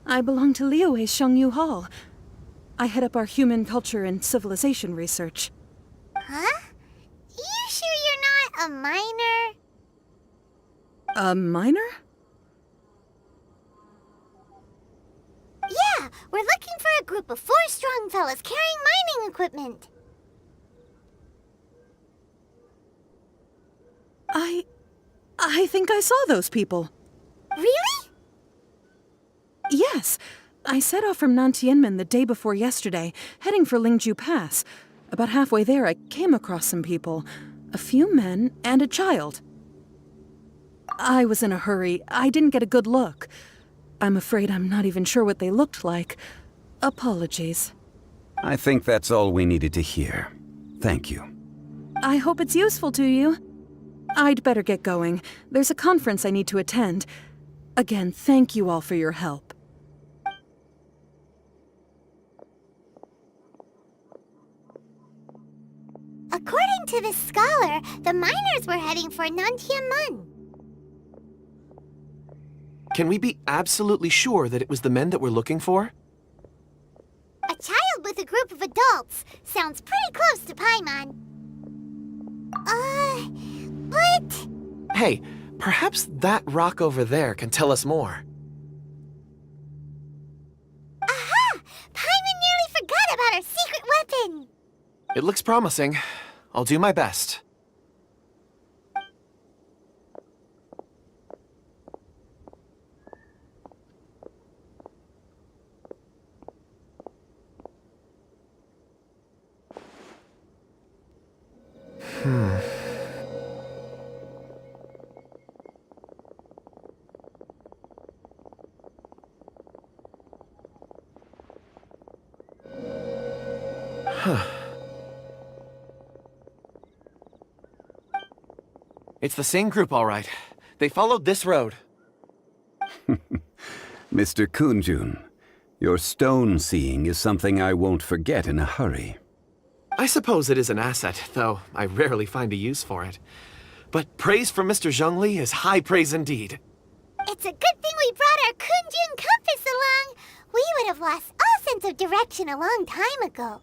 Speaker 15: I belong to Liyue's Shengyu Hall. I head up our human culture and civilization research.
Speaker 5: Huh? You sure you're not a miner?
Speaker 15: A miner?
Speaker 5: Yeah, we're looking for a group of 4 strong fellas carrying mining equipment.
Speaker 15: I think I saw those people.
Speaker 5: Really?
Speaker 15: Yes. I set off from Nantianmen the day before yesterday, heading for Lingju Pass. About halfway there, I came across some people. a few men, and a child. I was in a hurry. I didn't get a good look. I'm afraid I'm not even sure what they looked like. Apologies.
Speaker 1: I think that's all we needed to hear. Thank you.
Speaker 15: I hope it's useful to you. I'd better get going. There's a conference I need to attend. Again, thank you all for your help.
Speaker 5: According to this scholar, the miners were heading for Nantiamun.
Speaker 2: Can we be absolutely sure that it was the men that we're looking for?
Speaker 5: A child with a group of adults sounds pretty close to Paimon. But...
Speaker 2: Hey, perhaps that rock over there can tell us more.
Speaker 5: Aha! Paimon nearly forgot about our secret weapon!
Speaker 2: It looks promising. I'll do my best. It's the same group, all right. They followed this road.
Speaker 1: Mr. Kunjun, your stone seeing is something I won't forget in a hurry.
Speaker 2: I suppose it is an asset, though I rarely find a use for it. But praise from Mr. Zhongli is high praise indeed.
Speaker 5: It's a good thing we brought our Kunjun compass along. We would have lost all sense of direction a long time ago.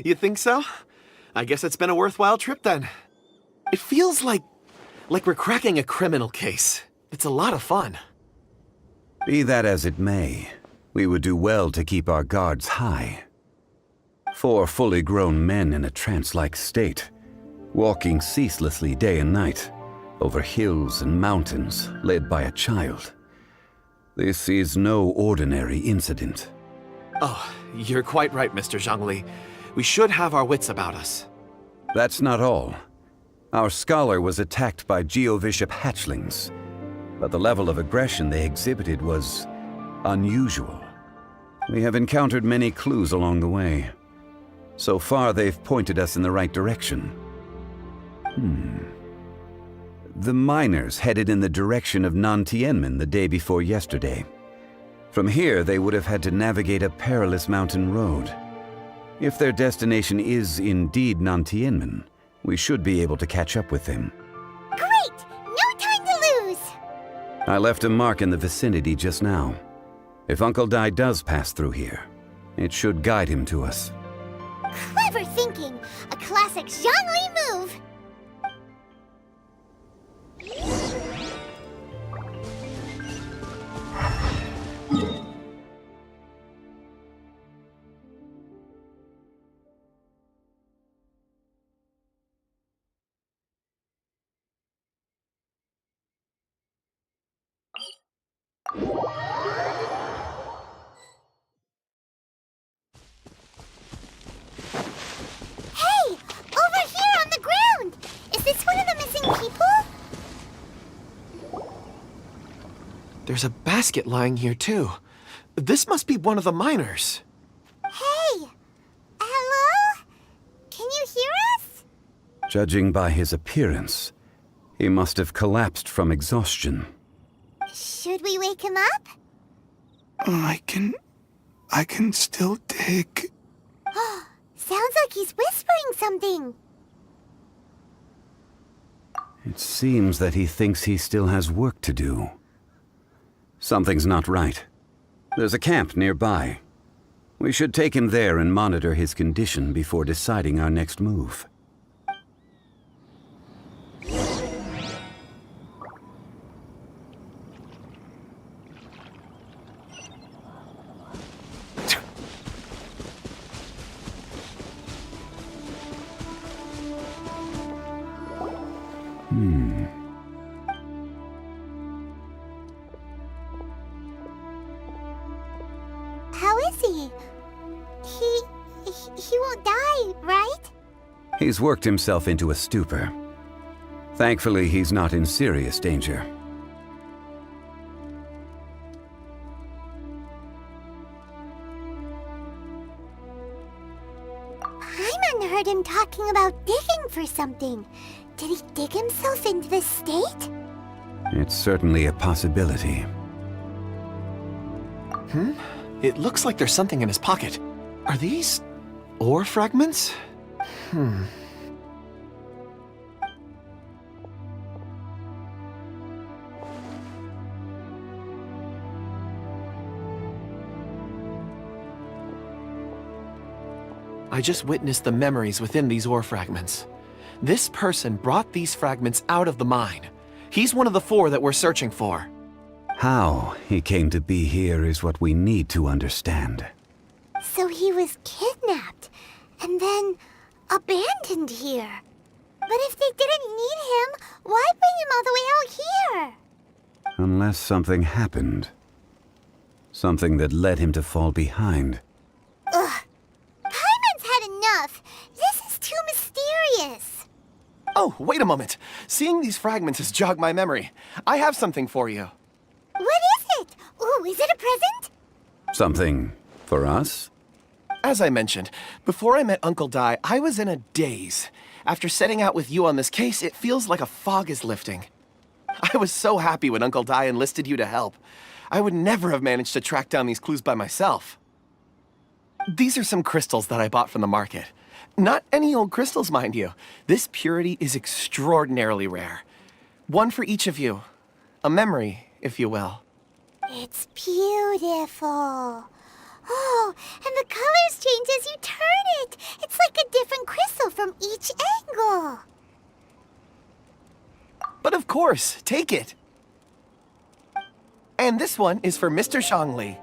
Speaker 2: You think so? I guess it's been a worthwhile trip then. It feels like we're cracking a criminal case. It's a lot of fun.
Speaker 1: Be that as it may, we would do well to keep our guards high. 4 fully grown men in a trance-like state, walking ceaselessly day and night, over hills and mountains, led by a child. This is no ordinary incident.
Speaker 2: Oh, you're quite right, Mr. Zhongli. We should have our wits about us.
Speaker 1: That's not all. Our scholar was attacked by Geovishap hatchlings, but the level of aggression they exhibited was unusual. We have encountered many clues along the way. So far, they've pointed us in the right direction. The miners headed in the direction of Nantianmen the day before yesterday. From here, they would have had to navigate a perilous mountain road. If their destination is indeed Nantianmen, we should be able to catch up with them.
Speaker 5: Great! No time to lose!
Speaker 1: I left a mark in the vicinity just now. If Uncle Dai does pass through here, it should guide him to us.
Speaker 5: Clever thinking! A classic Zhongli move! Hey! Over here on the ground! Is this one of the missing people?
Speaker 2: There's a basket lying here, too. This must be one of the miners.
Speaker 5: Hey! Hello? Can you hear us?
Speaker 1: Judging by his appearance, he must have collapsed from exhaustion.
Speaker 5: Should we wake him up?
Speaker 11: I can still dig.
Speaker 5: Sounds like he's whispering something.
Speaker 1: It seems that he thinks he still has work to do. Something's not right. There's a camp nearby. We should take him there and monitor his condition before deciding our next move.
Speaker 5: How is he? He won't die, right?
Speaker 1: He's worked himself into a stupor. Thankfully, he's not in serious danger.
Speaker 5: Paimon heard him talking about digging for something. Did he dig himself into this state?
Speaker 1: It's certainly a possibility.
Speaker 2: It looks like there's something in his pocket. Are these ore fragments? I just witnessed the memories within these ore fragments. This person brought these fragments out of the mine. He's one of the 4 that we're searching for.
Speaker 1: How he came to be here is what we need to understand.
Speaker 5: So he was kidnapped and then abandoned here. But if they didn't need him, why bring him all the way out here?
Speaker 1: Unless something happened. Something that led him to fall behind.
Speaker 5: Ugh. Paimon's had enough. This is too mysterious.
Speaker 2: Oh, wait a moment. Seeing these fragments has jogged my memory. I have something for you.
Speaker 5: What is it? Ooh, is it a present?
Speaker 1: Something for us?
Speaker 2: As I mentioned, before I met Uncle Dai, I was in a daze. After setting out with you on this case, it feels like a fog is lifting. I was so happy when Uncle Dai enlisted you to help. I would never have managed to track down these clues by myself. These are some crystals that I bought from the market. Not any old crystals, mind you. This purity is extraordinarily rare. One for each of you. A memory, if you will.
Speaker 5: It's beautiful. Oh, and the colors change as you turn it. It's like a different crystal from each angle.
Speaker 2: But of course, take it. And this one is for Mr. Zhongli.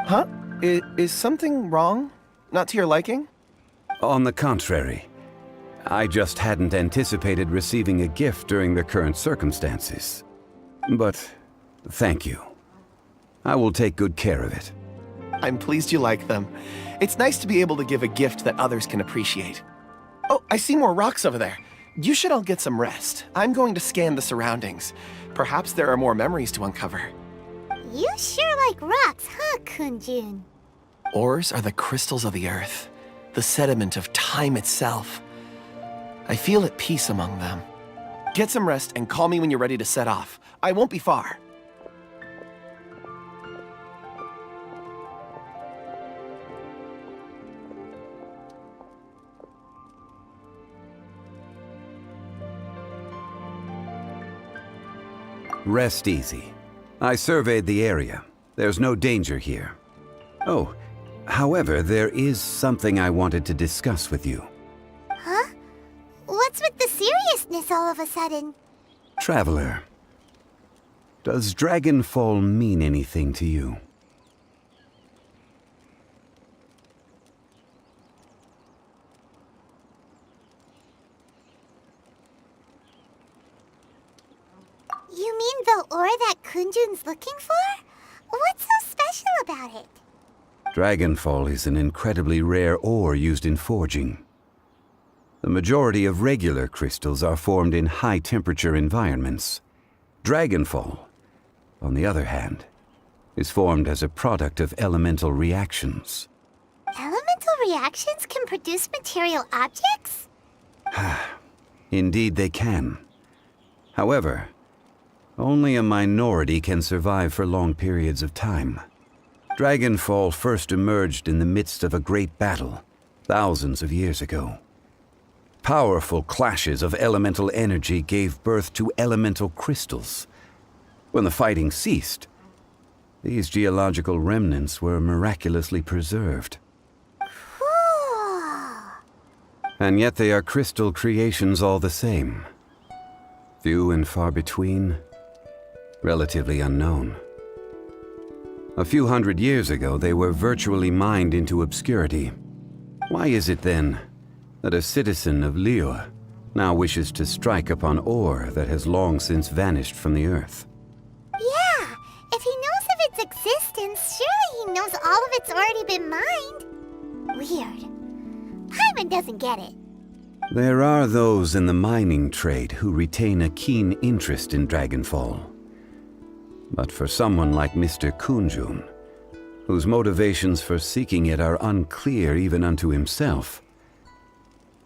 Speaker 2: Huh? Is something wrong? Not to your liking?
Speaker 1: On the contrary. I just hadn't anticipated receiving a gift during the current circumstances. But thank you. I will take good care of it.
Speaker 2: I'm pleased you like them. It's nice to be able to give a gift that others can appreciate. Oh, I see more rocks over there. You should all get some rest. I'm going to scan the surroundings. Perhaps there are more memories to uncover.
Speaker 5: You sure like rocks, huh, Kunjun?
Speaker 2: Ores are the crystals of the earth, the sediment of time itself. I feel at peace among them. Get some rest and call me when you're ready to set off. I won't be far.
Speaker 1: Rest easy. I surveyed the area. There's no danger here. Oh, however, there is something I wanted to discuss with you.
Speaker 5: Huh? What's with the seriousness all of a sudden?
Speaker 1: Traveler, does Dragonfall mean anything to you?
Speaker 5: You mean the ore that Kunjun's looking for? What's so special about it?
Speaker 1: Dragonfall is an incredibly rare ore used in forging. The majority of regular crystals are formed in high-temperature environments. Dragonfall, on the other hand, is formed as a product of elemental reactions.
Speaker 5: Elemental reactions can produce material objects?
Speaker 1: Indeed they can. However, only a minority can survive for long periods of time. Dragonfall first emerged in the midst of a great battle, thousands of years ago. Powerful clashes of elemental energy gave birth to elemental crystals. When the fighting ceased, these geological remnants were miraculously preserved.
Speaker 5: Cool.
Speaker 1: And yet they are crystal creations all the same. Few and far between, relatively unknown. A few hundred years ago, they were virtually mined into obscurity. Why is it then that a citizen of Liyue now wishes to strike upon ore that has long since vanished from the earth?
Speaker 5: Yeah, if he knows of its existence, surely he knows all of it's already been mined. Weird. Paimon doesn't get it.
Speaker 1: There are those in the mining trade who retain a keen interest in Dragonfall. But for someone like Mr. Kunjun, whose motivations for seeking it are unclear even unto himself,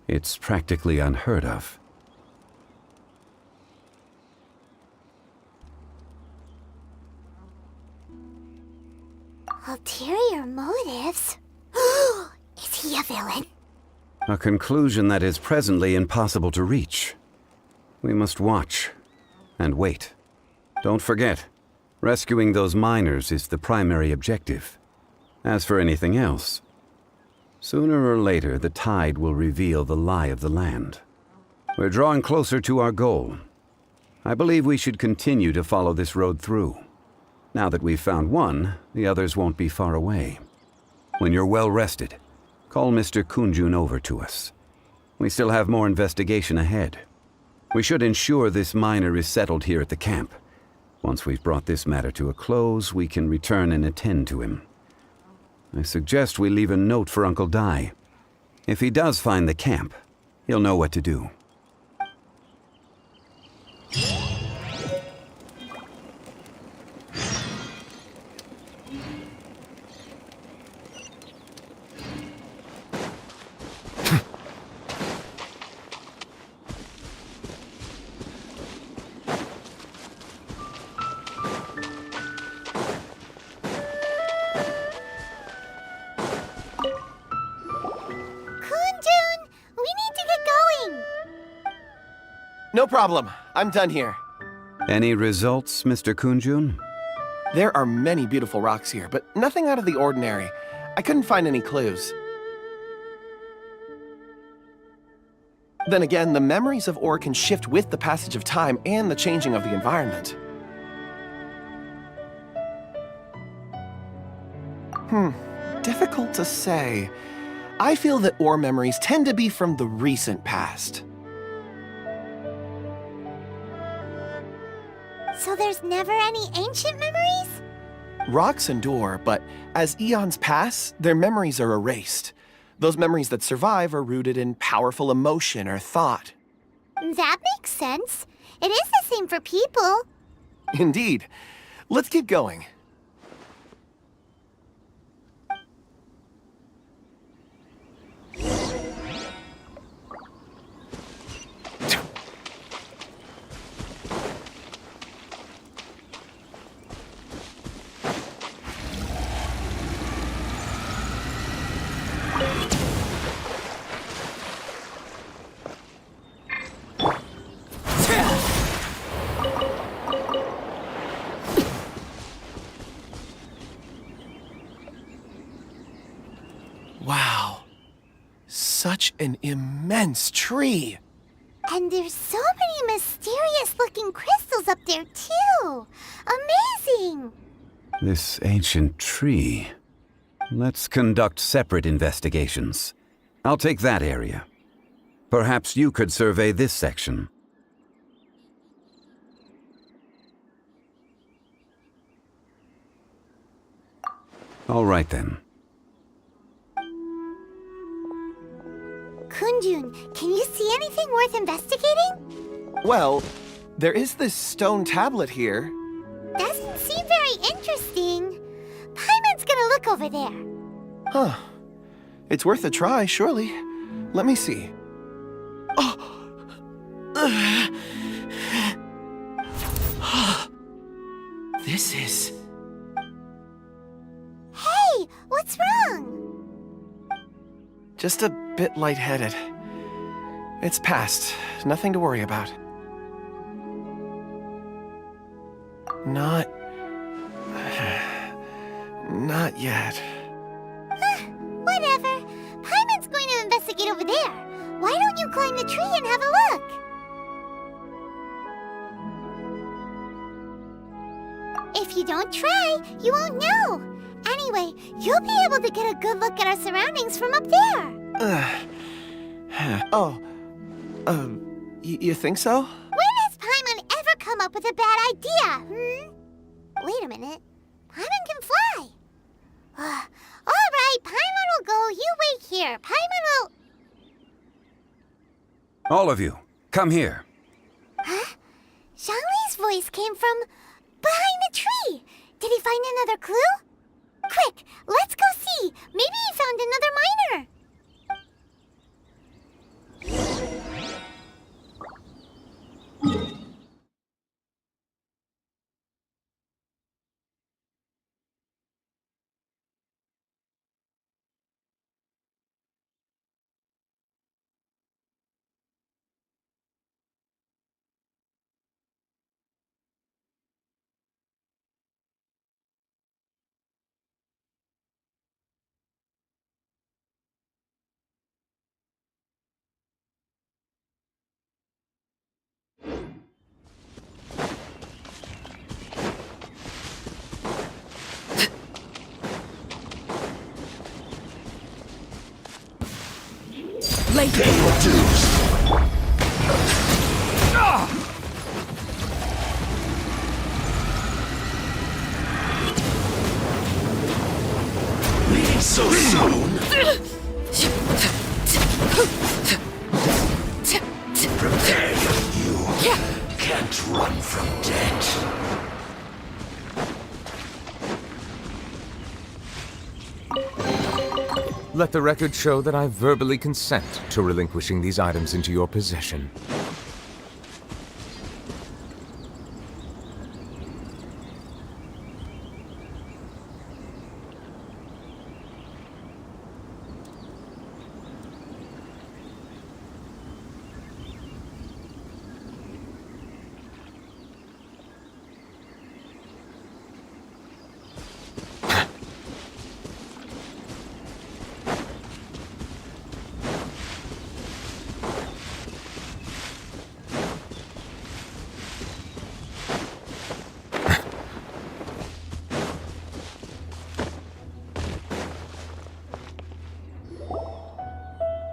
Speaker 1: it's practically unheard of.
Speaker 5: Ulterior motives? Is he a villain?
Speaker 1: A conclusion that is presently impossible to reach. We must watch and wait. Don't forget, rescuing those miners is the primary objective. As for anything else, sooner or later the tide will reveal the lie of the land. We're drawing closer to our goal. I believe we should continue to follow this road through. Now that we've found one, the others won't be far away. When you're well rested, call Mr. Kunjun over to us. We still have more investigation ahead. We should ensure this miner is settled here at the camp. Once we've brought this matter to a close, we can return and attend to him. I suggest we leave a note for Uncle Dai. If he does find the camp, he'll know what to do.
Speaker 2: No problem. I'm done here.
Speaker 1: Any results, Mr. Kunjun?
Speaker 2: There are many beautiful rocks here, but nothing out of the ordinary. I couldn't find any clues. Then again, the memories of ore can shift with the passage of time and the changing of the environment. Difficult to say. I feel that ore memories tend to be from the recent past.
Speaker 5: So there's never any ancient memories?
Speaker 2: Rocks endure, but as eons pass, their memories are erased. Those memories that survive are rooted in powerful emotion or thought.
Speaker 5: That makes sense. It is the same for people.
Speaker 2: Indeed. Let's keep going. Wow. Such an immense tree.
Speaker 5: And there's so many mysterious-looking crystals up there, too. Amazing!
Speaker 1: This ancient tree. Let's conduct separate investigations. I'll take that area. Perhaps you could survey this section. All right then.
Speaker 5: Kunjun, can you see anything worth investigating?
Speaker 2: Well, there is this stone tablet here.
Speaker 5: Doesn't seem very interesting. Paimon's gonna look over there.
Speaker 2: Huh. It's worth a try, surely. Let me see. This is...
Speaker 5: Hey, what's wrong?
Speaker 2: just a bit lightheaded. It's past. Nothing to worry about. Not yet.
Speaker 5: Whatever. Paimon's going to investigate over there. Why don't you climb the tree and have a look? If you don't try, you won't know. Anyway, you'll be able to get a good look at our surroundings from up there.
Speaker 2: You think so?
Speaker 5: When has Paimon ever come up with a bad idea, Wait a minute. Paimon can fly. All right, Paimon will go. You wait here. Paimon will...
Speaker 1: All of you, come here.
Speaker 5: Huh? Zhongli's voice came from behind the tree. Did he find another clue? Quick, let's go see. Maybe he found another miner.
Speaker 8: Pay your dues. Leaving so soon? Prepare you. Can't run from death.
Speaker 12: Let the record show that I verbally consent to relinquishing these items into your possession.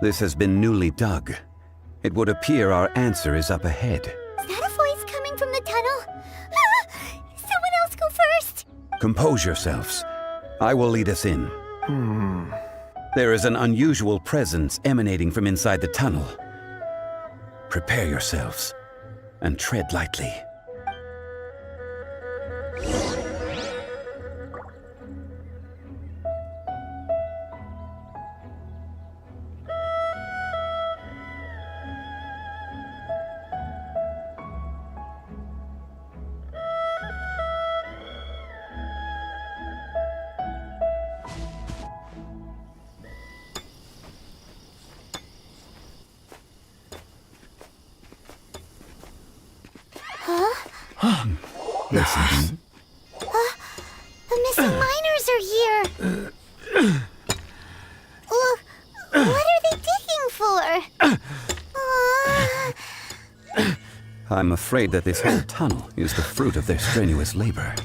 Speaker 1: This has been newly dug. It would appear our answer is up ahead.
Speaker 5: Is that a voice coming from the tunnel? Ah! Someone else go first!
Speaker 1: Compose yourselves. I will lead us in. There is an unusual presence emanating from inside the tunnel. Prepare yourselves and tread lightly. Listen.
Speaker 5: The missing miners are here. What are they digging for?
Speaker 1: I'm afraid that this whole tunnel is the fruit of their strenuous labor.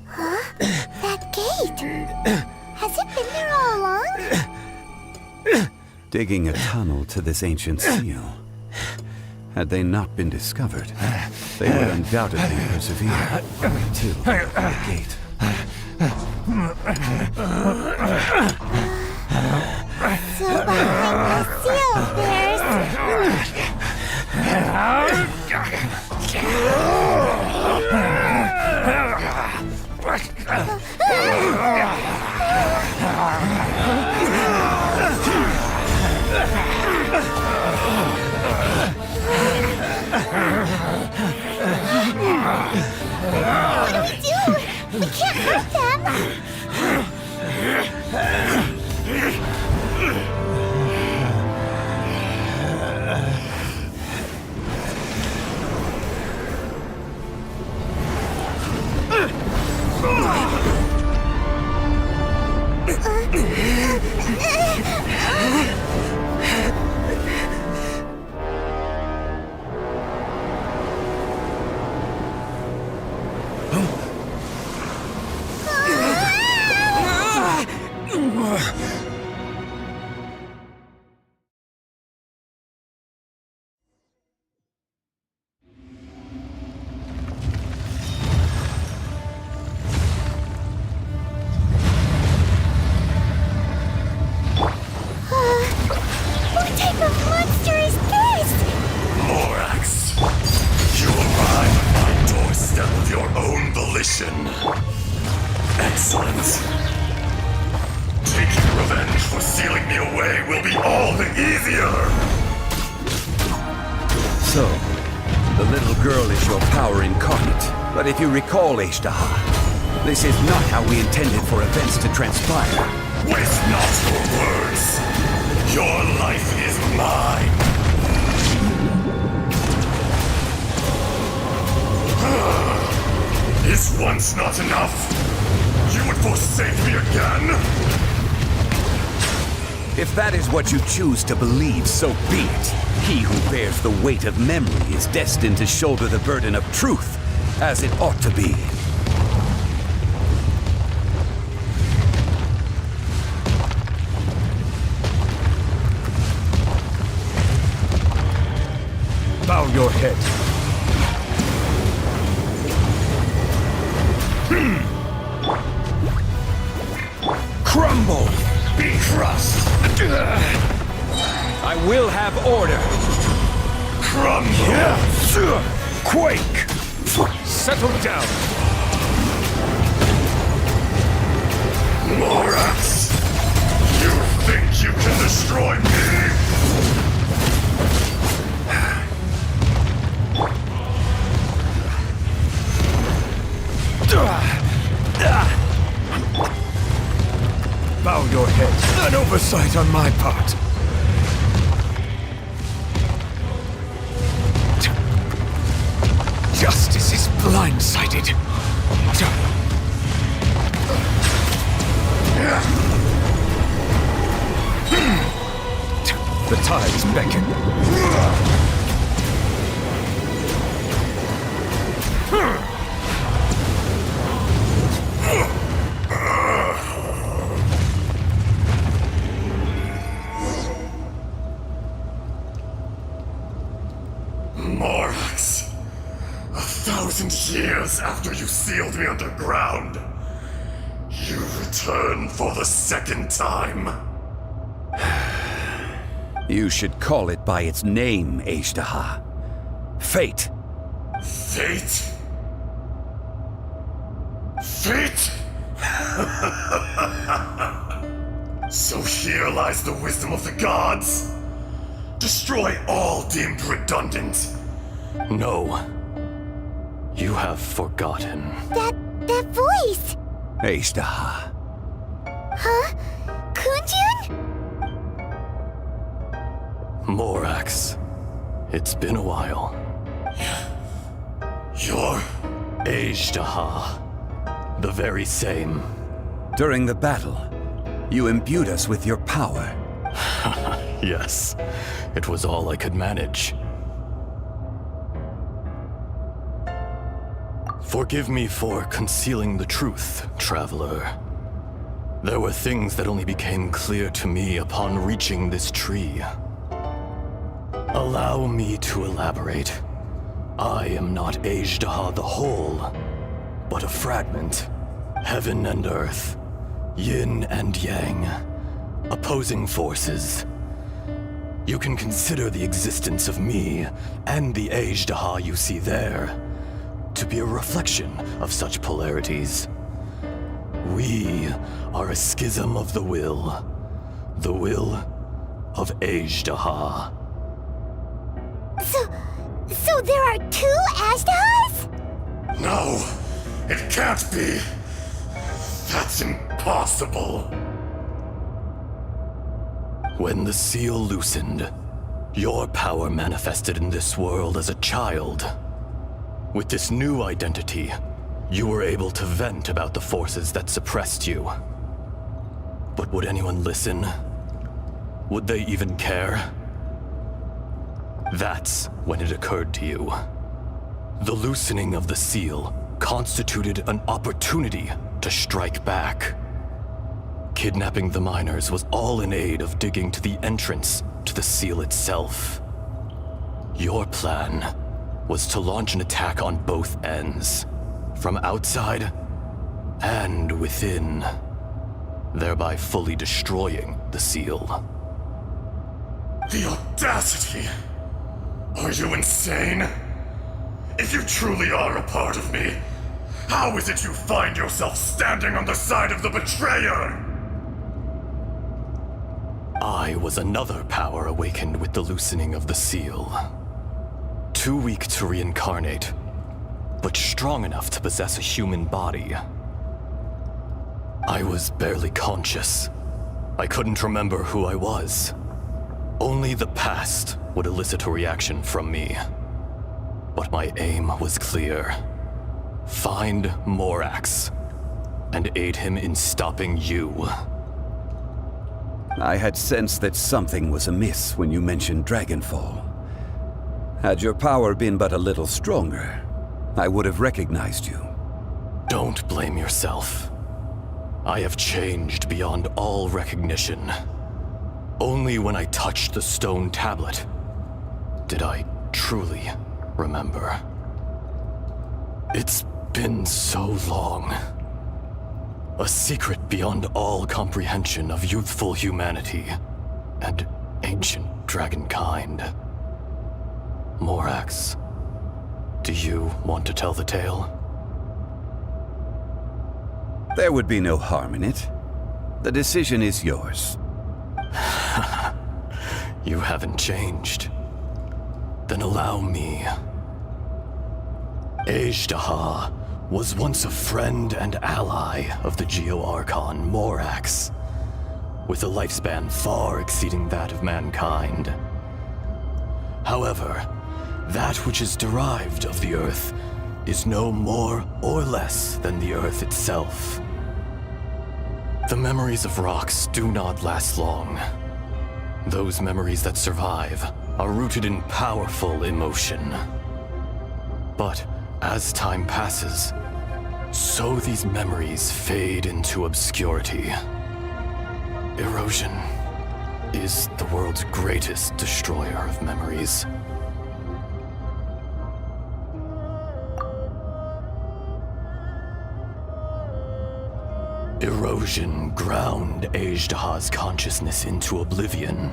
Speaker 5: Huh? That gate. Has it been there all along?
Speaker 1: Digging a tunnel to this ancient seal. Had they not been discovered, they would undoubtedly persevere to the gate.
Speaker 5: So behind the seal, What do we do? We can't hurt them.
Speaker 8: easier!
Speaker 1: So, the little girl is your power incarnate. But if you recall, Ishtaha, this is not how we intended for events to transpire.
Speaker 8: Waste not your words! Your life is mine! Is once not enough? You would forsake me again?
Speaker 1: If that is what you choose to believe, so be it. He who bears the weight of memory is destined to shoulder the burden of truth, as it ought to be. Bow your head. Crumble!
Speaker 8: Be crushed!
Speaker 1: I will have order.
Speaker 8: Crumble!
Speaker 1: Quake! Settle down.
Speaker 8: Morax! You think you can destroy me?
Speaker 1: Bow your head. An oversight on my part. Justice is blindsided. The tides beckon.
Speaker 8: Morax, 1,000 years after you sealed me underground, you return for the second time.
Speaker 1: You should call it by its name, Ishtaha. Fate.
Speaker 8: Fate? Fate? So here lies the wisdom of the gods. Destroy all deemed redundant.
Speaker 16: No. You have forgotten.
Speaker 5: That voice!
Speaker 1: Ishtaha.
Speaker 5: Huh? Kunjun?
Speaker 16: Morax. It's been a while.
Speaker 8: You're...
Speaker 16: Ishtaha. The very same.
Speaker 1: During the battle, you imbued us with your power.
Speaker 16: Yes. It was all I could manage. Forgive me for concealing the truth, traveler. There were things that only became clear to me upon reaching this tree. Allow me to elaborate. I am not Ishtaha the whole, but a fragment. Heaven and earth, yin and yang, opposing forces. You can consider the existence of me and the Ishtaha you see there to be a reflection of such polarities. We are a schism of the will of Ishtaha.
Speaker 5: So there are two Ashdahas?
Speaker 8: No, it can't be. That's impossible.
Speaker 16: When the seal loosened, your power manifested in this world as a child. With this new identity, you were able to vent about the forces that suppressed you. But would anyone listen? Would they even care? That's when it occurred to you. The loosening of the seal constituted an opportunity to strike back. Kidnapping the miners was all in aid of digging to the entrance to the seal itself. Your plan was to launch an attack on both ends, from outside and within, thereby fully destroying the seal.
Speaker 8: The audacity! Are you insane? If you truly are a part of me, how is it you find yourself standing on the side of the betrayer?
Speaker 16: I was another power awakened with the loosening of the seal. Too weak to reincarnate, but strong enough to possess a human body. I was barely conscious. I couldn't remember who I was. Only the past would elicit a reaction from me. But my aim was clear. Find Morax and aid him in stopping you.
Speaker 1: I had sensed that something was amiss when you mentioned Dragonfall. Had your power been but a little stronger, I would have recognized you.
Speaker 16: Don't blame yourself. I have changed beyond all recognition. Only when I touched the stone tablet did I truly remember. It's been so long. A secret beyond all comprehension of youthful humanity and ancient dragonkind. Morax, do you want to tell the tale?
Speaker 1: There would be no harm in it. The decision is yours.
Speaker 16: You haven't changed. Then allow me. Azhdaha was once a friend and ally of the Geo-Archon Morax, with a lifespan far exceeding that of mankind. However, that which is derived of the Earth is no more or less than the Earth itself. The memories of rocks do not last long. Those memories that survive are rooted in powerful emotion. But as time passes, so these memories fade into obscurity. Erosion is the world's greatest destroyer of memories. Erosion ground Azhdaha's consciousness into oblivion.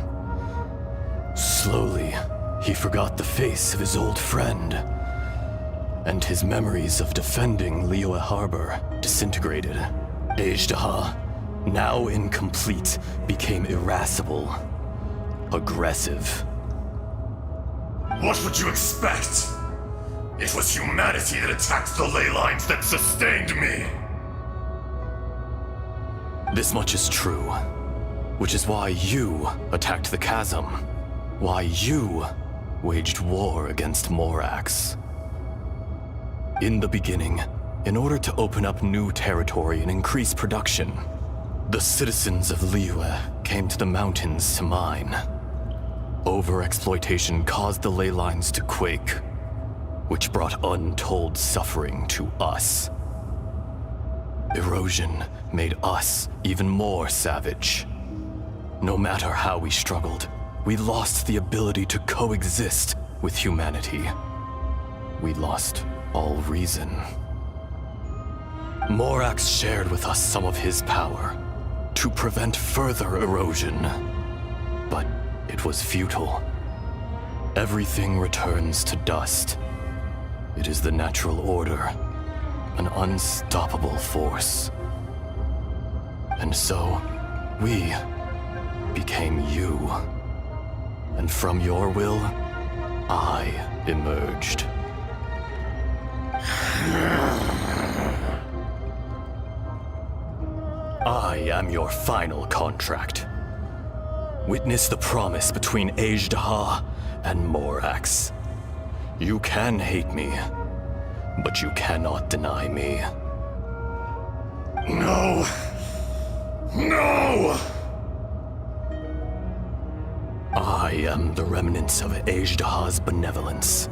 Speaker 16: Slowly, he forgot the face of his old friend, and his memories of defending Liyue Harbor disintegrated. Azhdaha, now incomplete, became irascible, aggressive.
Speaker 8: What would you expect? It was humanity that attacked the ley lines that sustained me.
Speaker 16: This much is true, which is why you attacked the chasm, why you waged war against Morax. In the beginning, in order to open up new territory and increase production, the citizens of Liyue came to the mountains to mine. Overexploitation caused the ley lines to quake, which brought untold suffering to us. Erosion made us even more savage. No matter how we struggled, we lost the ability to coexist with humanity. We lost all reason. Morax shared with us some of his power to prevent further erosion, but it was futile. Everything returns to dust. It is the natural order, an unstoppable force. And so, we became you. And from your will, I emerged. I am your final contract. Witness the promise between Azhdaha and Morax. You can hate me, but you cannot deny me.
Speaker 8: No! No!
Speaker 16: I am the remnants of Azhdaha's benevolence,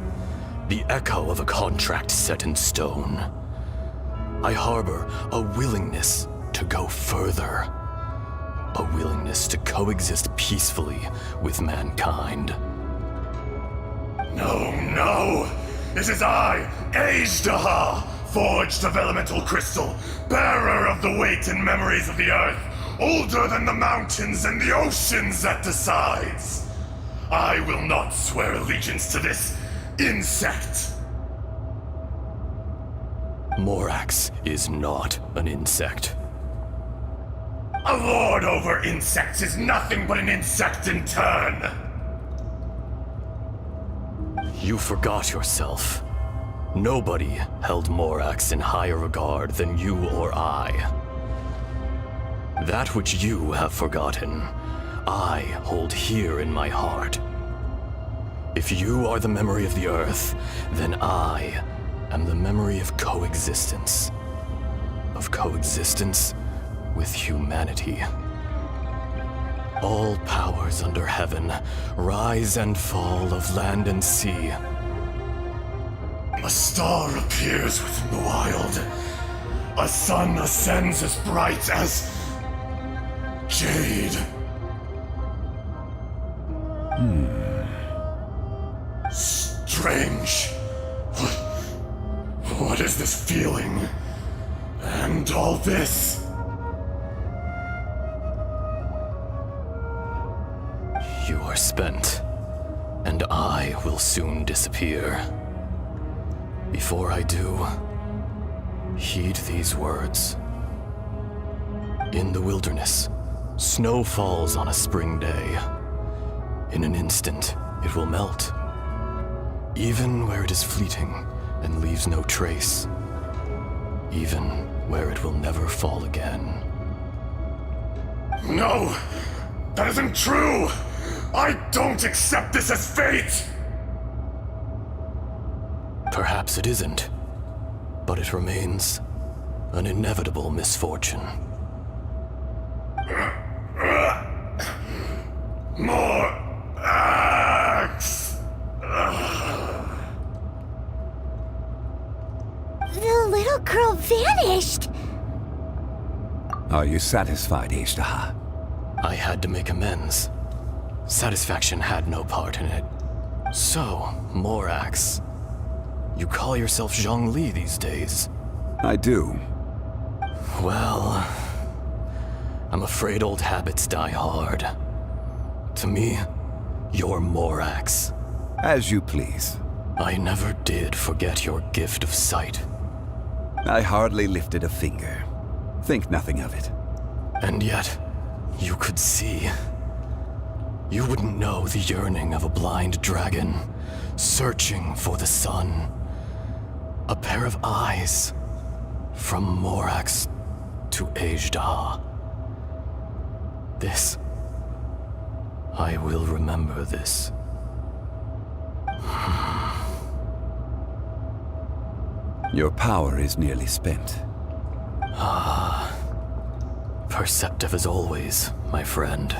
Speaker 16: the echo of a contract set in stone. I harbor a willingness to go further, a willingness to coexist peacefully with mankind.
Speaker 8: No, no! It is I, Azhdaha, forged of elemental crystal, bearer of the weight and memories of the earth, older than the mountains and the oceans that decides. I will not swear allegiance to this insect.
Speaker 16: Morax is not an insect.
Speaker 8: A lord over insects is nothing but an insect in turn.
Speaker 16: You forgot yourself. Nobody held Morax in higher regard than you or I. That which you have forgotten, I hold here in my heart. If you are the memory of the Earth, then I am the memory of coexistence. Of coexistence with humanity. All powers under heaven, rise and fall of land and sea.
Speaker 8: A star appears within the wild. A sun ascends as bright as jade. Strange. What is this feeling? And all this?
Speaker 16: You are spent, and I will soon disappear. Before I do, heed these words. In the wilderness, snow falls on a spring day. In an instant, it will melt. Even where it is fleeting and leaves no trace. Even where it will never fall again.
Speaker 8: No! That isn't true! I don't accept this as fate!
Speaker 16: Perhaps it isn't, but it remains an inevitable misfortune.
Speaker 8: More axe!
Speaker 5: The little girl vanished!
Speaker 1: Are you satisfied, Ishtaha?
Speaker 16: I had to make amends. Satisfaction had no part in it. So, Morax, you call yourself Zhongli these days?
Speaker 1: I do.
Speaker 16: Well, I'm afraid old habits die hard. To me, you're Morax.
Speaker 1: As you please.
Speaker 16: I never did forget your gift of sight.
Speaker 1: I hardly lifted a finger. Think nothing of it.
Speaker 16: And yet, you could see. You wouldn't know the yearning of a blind dragon, searching for the sun. A pair of eyes, from Morax to Ejda. This, I will remember this.
Speaker 1: Your power is nearly spent.
Speaker 16: Perceptive as always, my friend.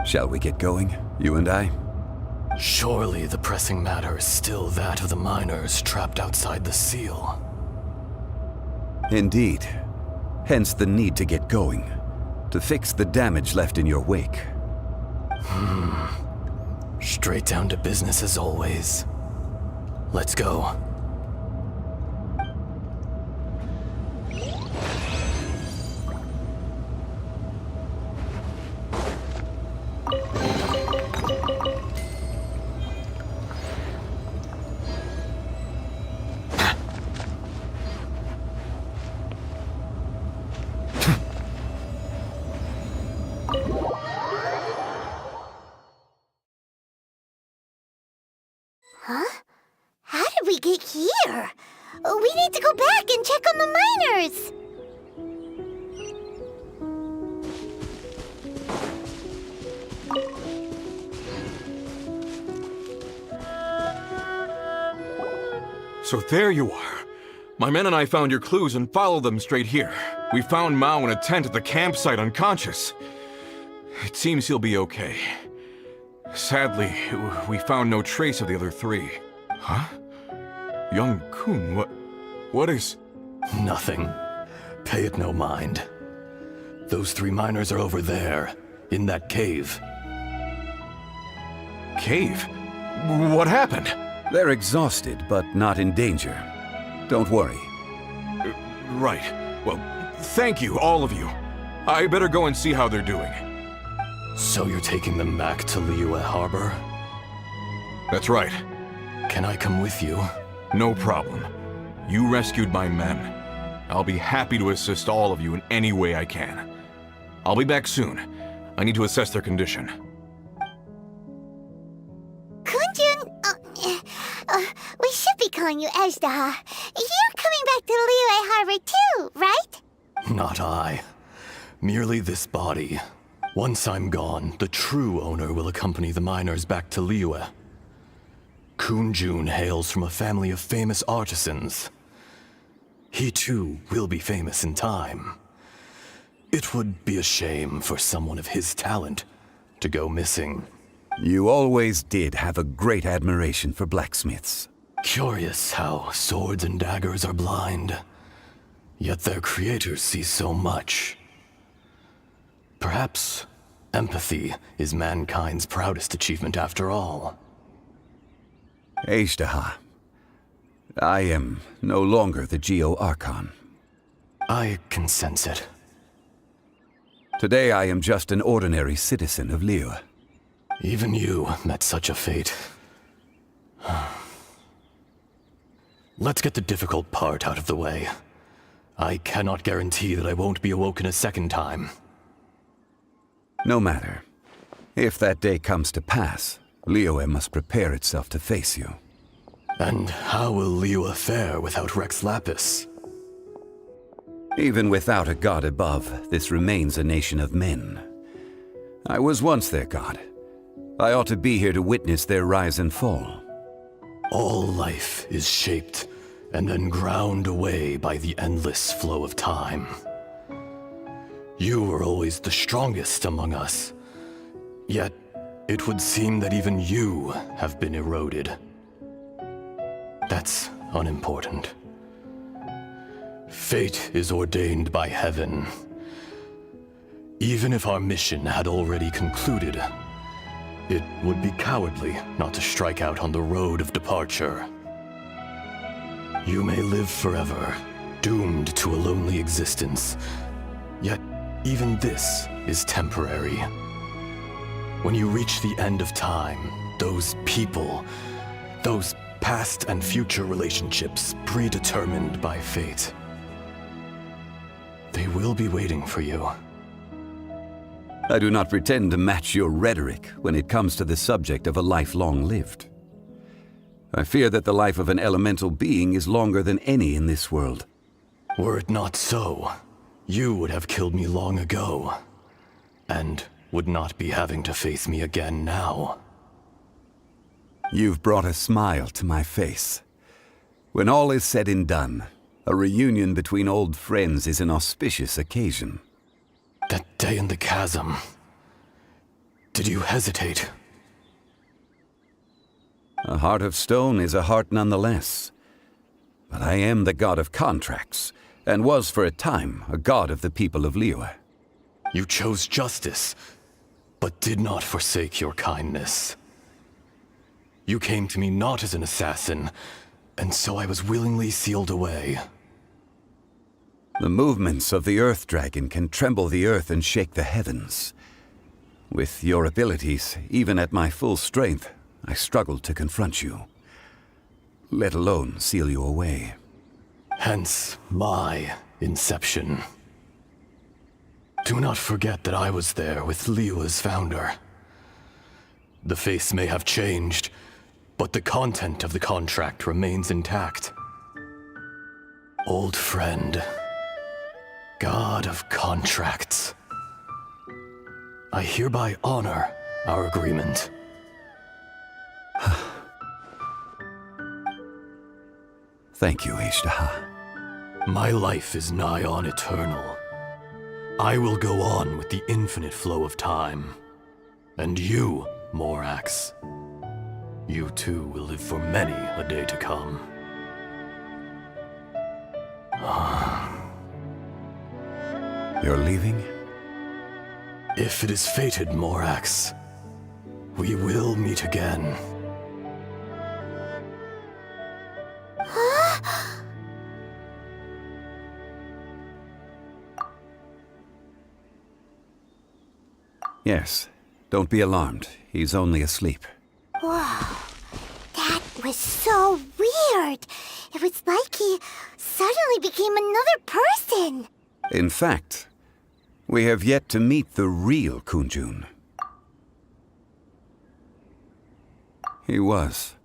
Speaker 1: Shall we get going, you and I?
Speaker 16: Surely the pressing matter is still that of the miners trapped outside the seal.
Speaker 1: Indeed. Hence the need to get going. To fix the damage left in your wake.
Speaker 16: Straight down to business as always. Let's go.
Speaker 5: Huh? How did we get here? We need to go back and check on the miners!
Speaker 6: So there you are. My men and I found your clues and followed them straight here. We found Mao in a tent at the campsite unconscious. It seems he'll be okay. Sadly, we found no trace of the other three. Huh? Young Kun, what is...
Speaker 16: Nothing. Pay it no mind. Those three miners are over there, in that cave.
Speaker 6: Cave? What happened?
Speaker 1: They're exhausted, but not in danger. Don't worry.
Speaker 6: Right. Well, thank you, all of you. I better go and see how they're doing.
Speaker 16: So you're taking them back to Liyue Harbor?
Speaker 6: That's right.
Speaker 16: Can I come with you?
Speaker 6: No problem. You rescued my men. I'll be happy to assist all of you in any way I can. I'll be back soon. I need to assess their condition.
Speaker 5: Kunjun, we should be calling you Ezdaha. You're coming back to Liyue Harbor too, right?
Speaker 16: Not I. Merely this body. Once I'm gone, the true owner will accompany the miners back to Liyue. Kunjun hails from a family of famous artisans. He too will be famous in time. It would be a shame for someone of his talent to go missing.
Speaker 1: You always did have a great admiration for blacksmiths.
Speaker 16: Curious how swords and daggers are blind, yet their creators see so much. Perhaps empathy is mankind's proudest achievement after all.
Speaker 1: Ezdaha, I am no longer the Geo-Archon.
Speaker 16: I can sense it.
Speaker 1: Today I am just an ordinary citizen of Liyue.
Speaker 16: Even you met such a fate. Let's get the difficult part out of the way. I cannot guarantee that I won't be awoken a second time.
Speaker 1: No matter. If that day comes to pass, Liyue must prepare itself to face you.
Speaker 16: And how will Liyue fare without Rex Lapis?
Speaker 1: Even without a god above, this remains a nation of men. I was once their god. I ought to be here to witness their rise and fall.
Speaker 16: All life is shaped and then ground away by the endless flow of time. You were always the strongest among us, yet it would seem that even you have been eroded. That's unimportant. Fate is ordained by heaven. Even if our mission had already concluded, it would be cowardly not to strike out on the road of departure. You may live forever, doomed to a lonely existence, yet even this is temporary. When you reach the end of time, those people, those past and future relationships predetermined by fate, they will be waiting for you.
Speaker 1: I do not pretend to match your rhetoric when it comes to the subject of a life long lived. I fear that the life of an elemental being is longer than any in this world.
Speaker 16: Were it not so, you would have killed me long ago, and would not be having to face me again now.
Speaker 1: You've brought a smile to my face. When all is said and done, a reunion between old friends is an auspicious occasion.
Speaker 16: That day in the chasm, did you hesitate?
Speaker 1: A heart of stone is a heart nonetheless. But I am the god of contracts, and was for a time a god of the people of Liyue.
Speaker 16: You chose justice, but did not forsake your kindness. You came to me not as an assassin, and so I was willingly sealed away.
Speaker 1: The movements of the Earth Dragon can tremble the earth and shake the heavens. With your abilities, even at my full strength, I struggled to confront you, let alone seal you away.
Speaker 16: Hence my inception. Do not forget that I was there with Liyue's founder. The face may have changed, but the content of the contract remains intact. Old friend, god of contracts, I hereby honor our agreement.
Speaker 1: Thank you, Ezdaha.
Speaker 16: My life is nigh on eternal. I will go on with the infinite flow of time. And you, Morax, you too will live for many a day to come.
Speaker 1: You're leaving?
Speaker 16: If it is fated, Morax, we will meet again.
Speaker 1: Yes. Don't be alarmed. He's only asleep.
Speaker 5: Whoa. That was so weird. It was like he suddenly became another person.
Speaker 1: In fact, we have yet to meet the real Kunjun. He was.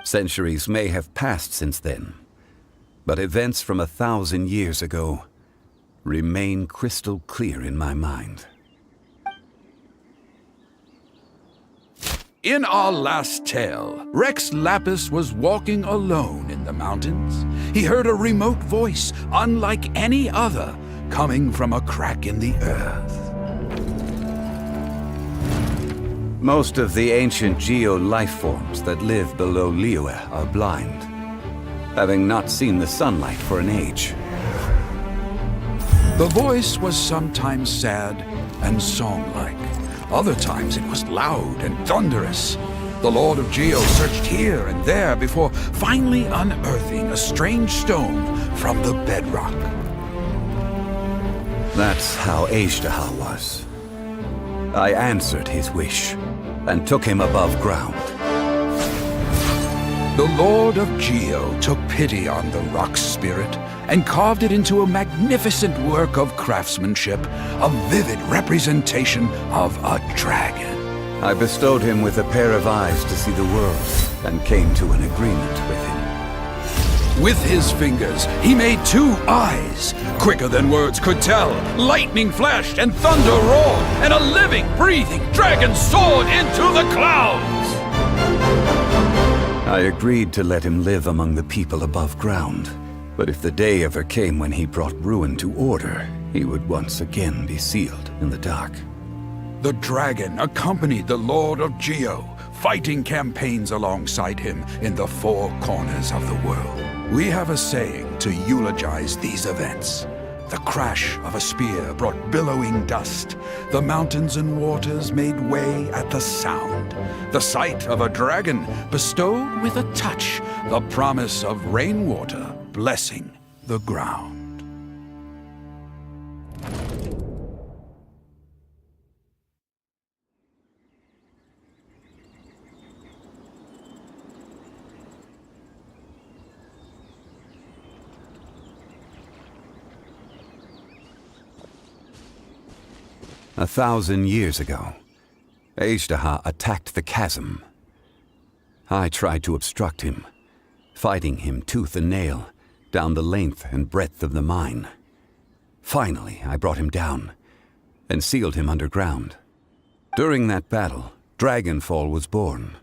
Speaker 1: Centuries may have passed since then, but events from 1,000 years ago remain crystal clear in my mind.
Speaker 17: In our last tale, Rex Lapis was walking alone in the mountains. He heard a remote voice, unlike any other, coming from a crack in the earth.
Speaker 1: Most of the ancient geo-life forms that live below Liyue are blind, having not seen the sunlight for an age.
Speaker 17: The voice was sometimes sad and song-like. Other times it was loud and thunderous. The Lord of Geo searched here and there before finally unearthing a strange stone from the bedrock.
Speaker 1: That's how Azhdaha was. I answered his wish and took him above ground.
Speaker 17: The Lord of Geo took pity on the rock spirit and carved it into a magnificent work of craftsmanship, a vivid representation of a dragon.
Speaker 1: I bestowed him with a pair of eyes to see the world and came to an agreement with him.
Speaker 17: With his fingers, he made 2 eyes. Quicker than words could tell, lightning flashed and thunder roared, and a living, breathing dragon soared into the clouds.
Speaker 1: I agreed to let him live among the people above ground. But if the day ever came when he brought ruin to order, he would once again be sealed in the dark.
Speaker 17: The dragon accompanied the Lord of Geo, fighting campaigns alongside him in the 4 corners of the world. We have a saying to eulogize these events. The crash of a spear brought billowing dust. The mountains and waters made way at the sound. The sight of a dragon bestowed with a touch the promise of rainwater blessing the ground.
Speaker 1: A 1,000 years ago, Azhdaha attacked the chasm. I tried to obstruct him, fighting him tooth and nail down the length and breadth of the mine. Finally, I brought him down and sealed him underground. During that battle, Dragonfall was born.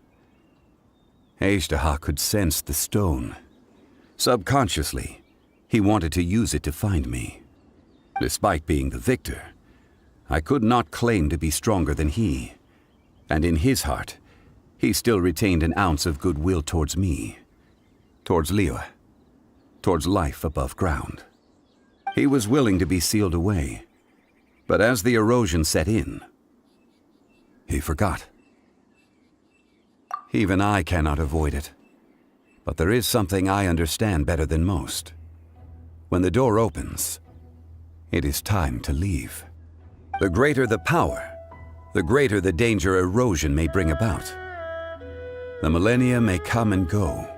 Speaker 1: Azhdaha could sense the stone. Subconsciously, he wanted to use it to find me. Despite being the victor, I could not claim to be stronger than he, and in his heart, he still retained an ounce of goodwill towards me, towards Liyue, towards life above ground. He was willing to be sealed away, but as the erosion set in, he forgot. Even I cannot avoid it, but there is something I understand better than most. When the door opens, it is time to leave. The greater the power, the greater the danger erosion may bring about. The millennia may come and go,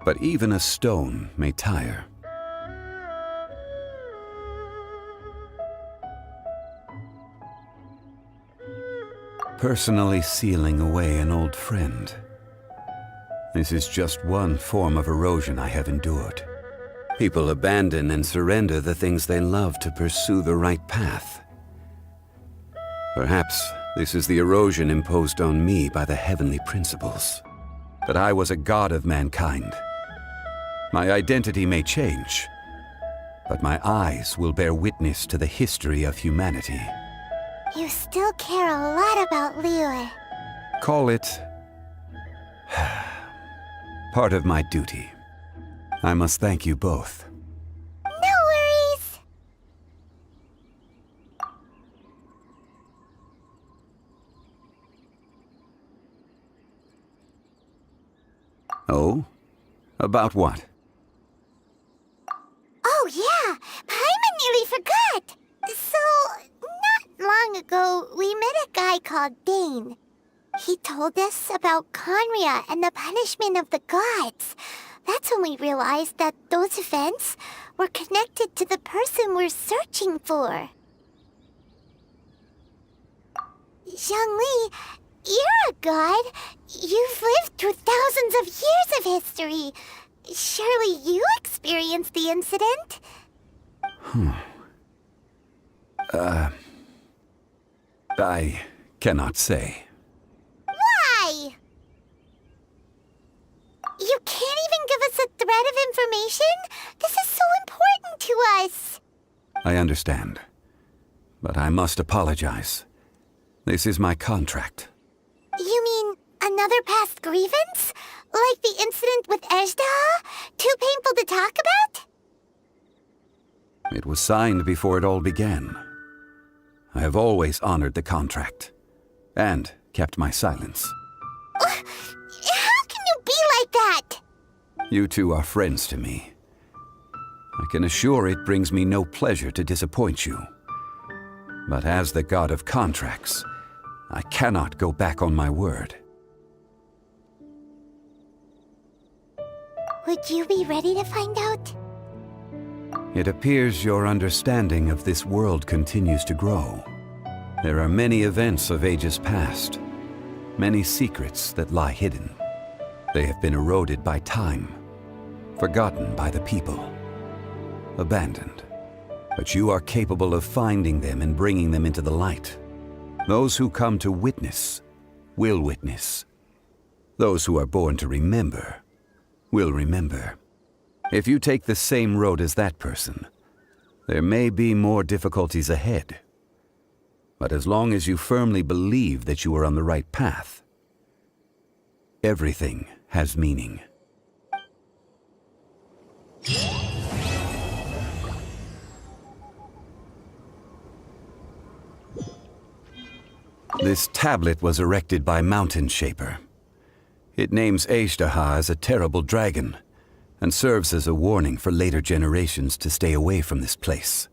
Speaker 1: but even a stone may tire. Personally sealing away an old friend. This is just one form of erosion I have endured. People abandon and surrender the things they love to pursue the right path. Perhaps this is the erosion imposed on me by the heavenly principles. That I was a god of mankind. My identity may change, but my eyes will bear witness to the history of humanity.
Speaker 5: You still care a lot about Liyue.
Speaker 1: Call it part of my duty. I must thank you both.
Speaker 5: No worries.
Speaker 1: Oh? About what?
Speaker 5: Oh yeah, Paimon nearly forgot. So, not long ago, we met a guy called Dane. He told us about Conria and the punishment of the gods. That's when we realized that those events were connected to the person we're searching for. Zhongli, you're a god. You've lived through thousands of years of history. Surely you experienced the incident?
Speaker 1: I cannot say.
Speaker 5: Why? You can't even give us a thread of information? This is so important to us.
Speaker 1: I understand. But I must apologize. This is my contract.
Speaker 5: You mean another past grievance? Like the incident with Ejda? Too painful to talk about?
Speaker 1: It was signed before it all began. I have always honored the contract. And kept my silence.
Speaker 5: How can you be like that?
Speaker 1: You two are friends to me. I can assure it brings me no pleasure to disappoint you. But as the god of contracts, I cannot go back on my word.
Speaker 5: Would you be ready to find out?
Speaker 1: It appears your understanding of this world continues to grow. There are many events of ages past, many secrets that lie hidden. They have been eroded by time, forgotten by the people, abandoned. But you are capable of finding them and bringing them into the light. Those who come to witness will witness. Those who are born to remember will remember. If you take the same road as that person, there may be more difficulties ahead. But as long as you firmly believe that you are on the right path, everything has meaning. This tablet was erected by Mountain Shaper. It names Ejdaha as a terrible dragon, and serves as a warning for later generations to stay away from this place,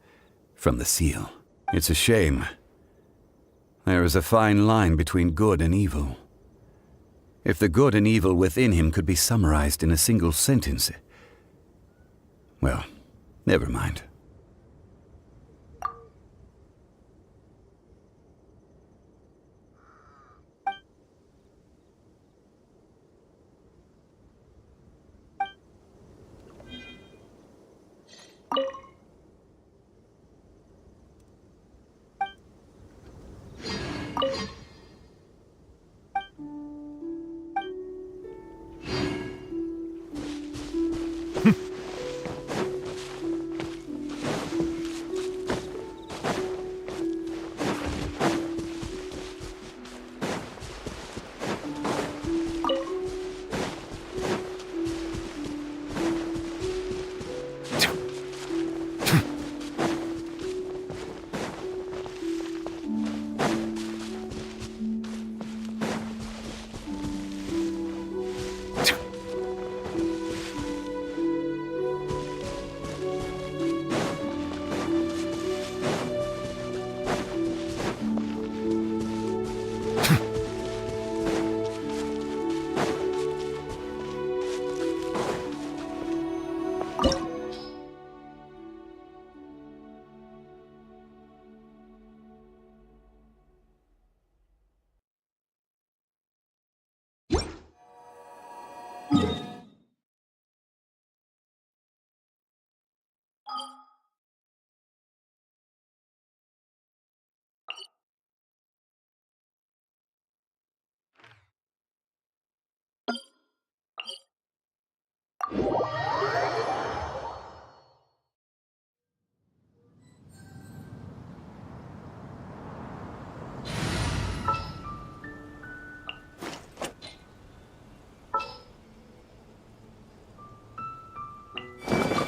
Speaker 1: from the seal. It's a shame. There is a fine line between good and evil. If the good and evil within him could be summarized in a single sentence, well, never mind.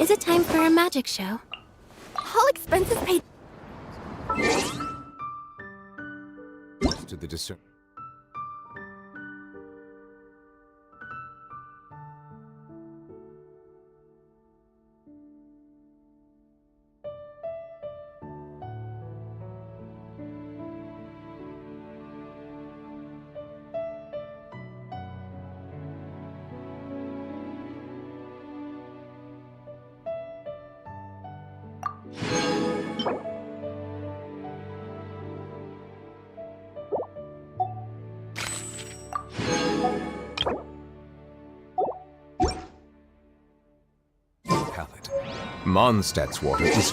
Speaker 18: Is it time for a magic show? All expenses paid.
Speaker 12: To the discern. Mondstadt's water is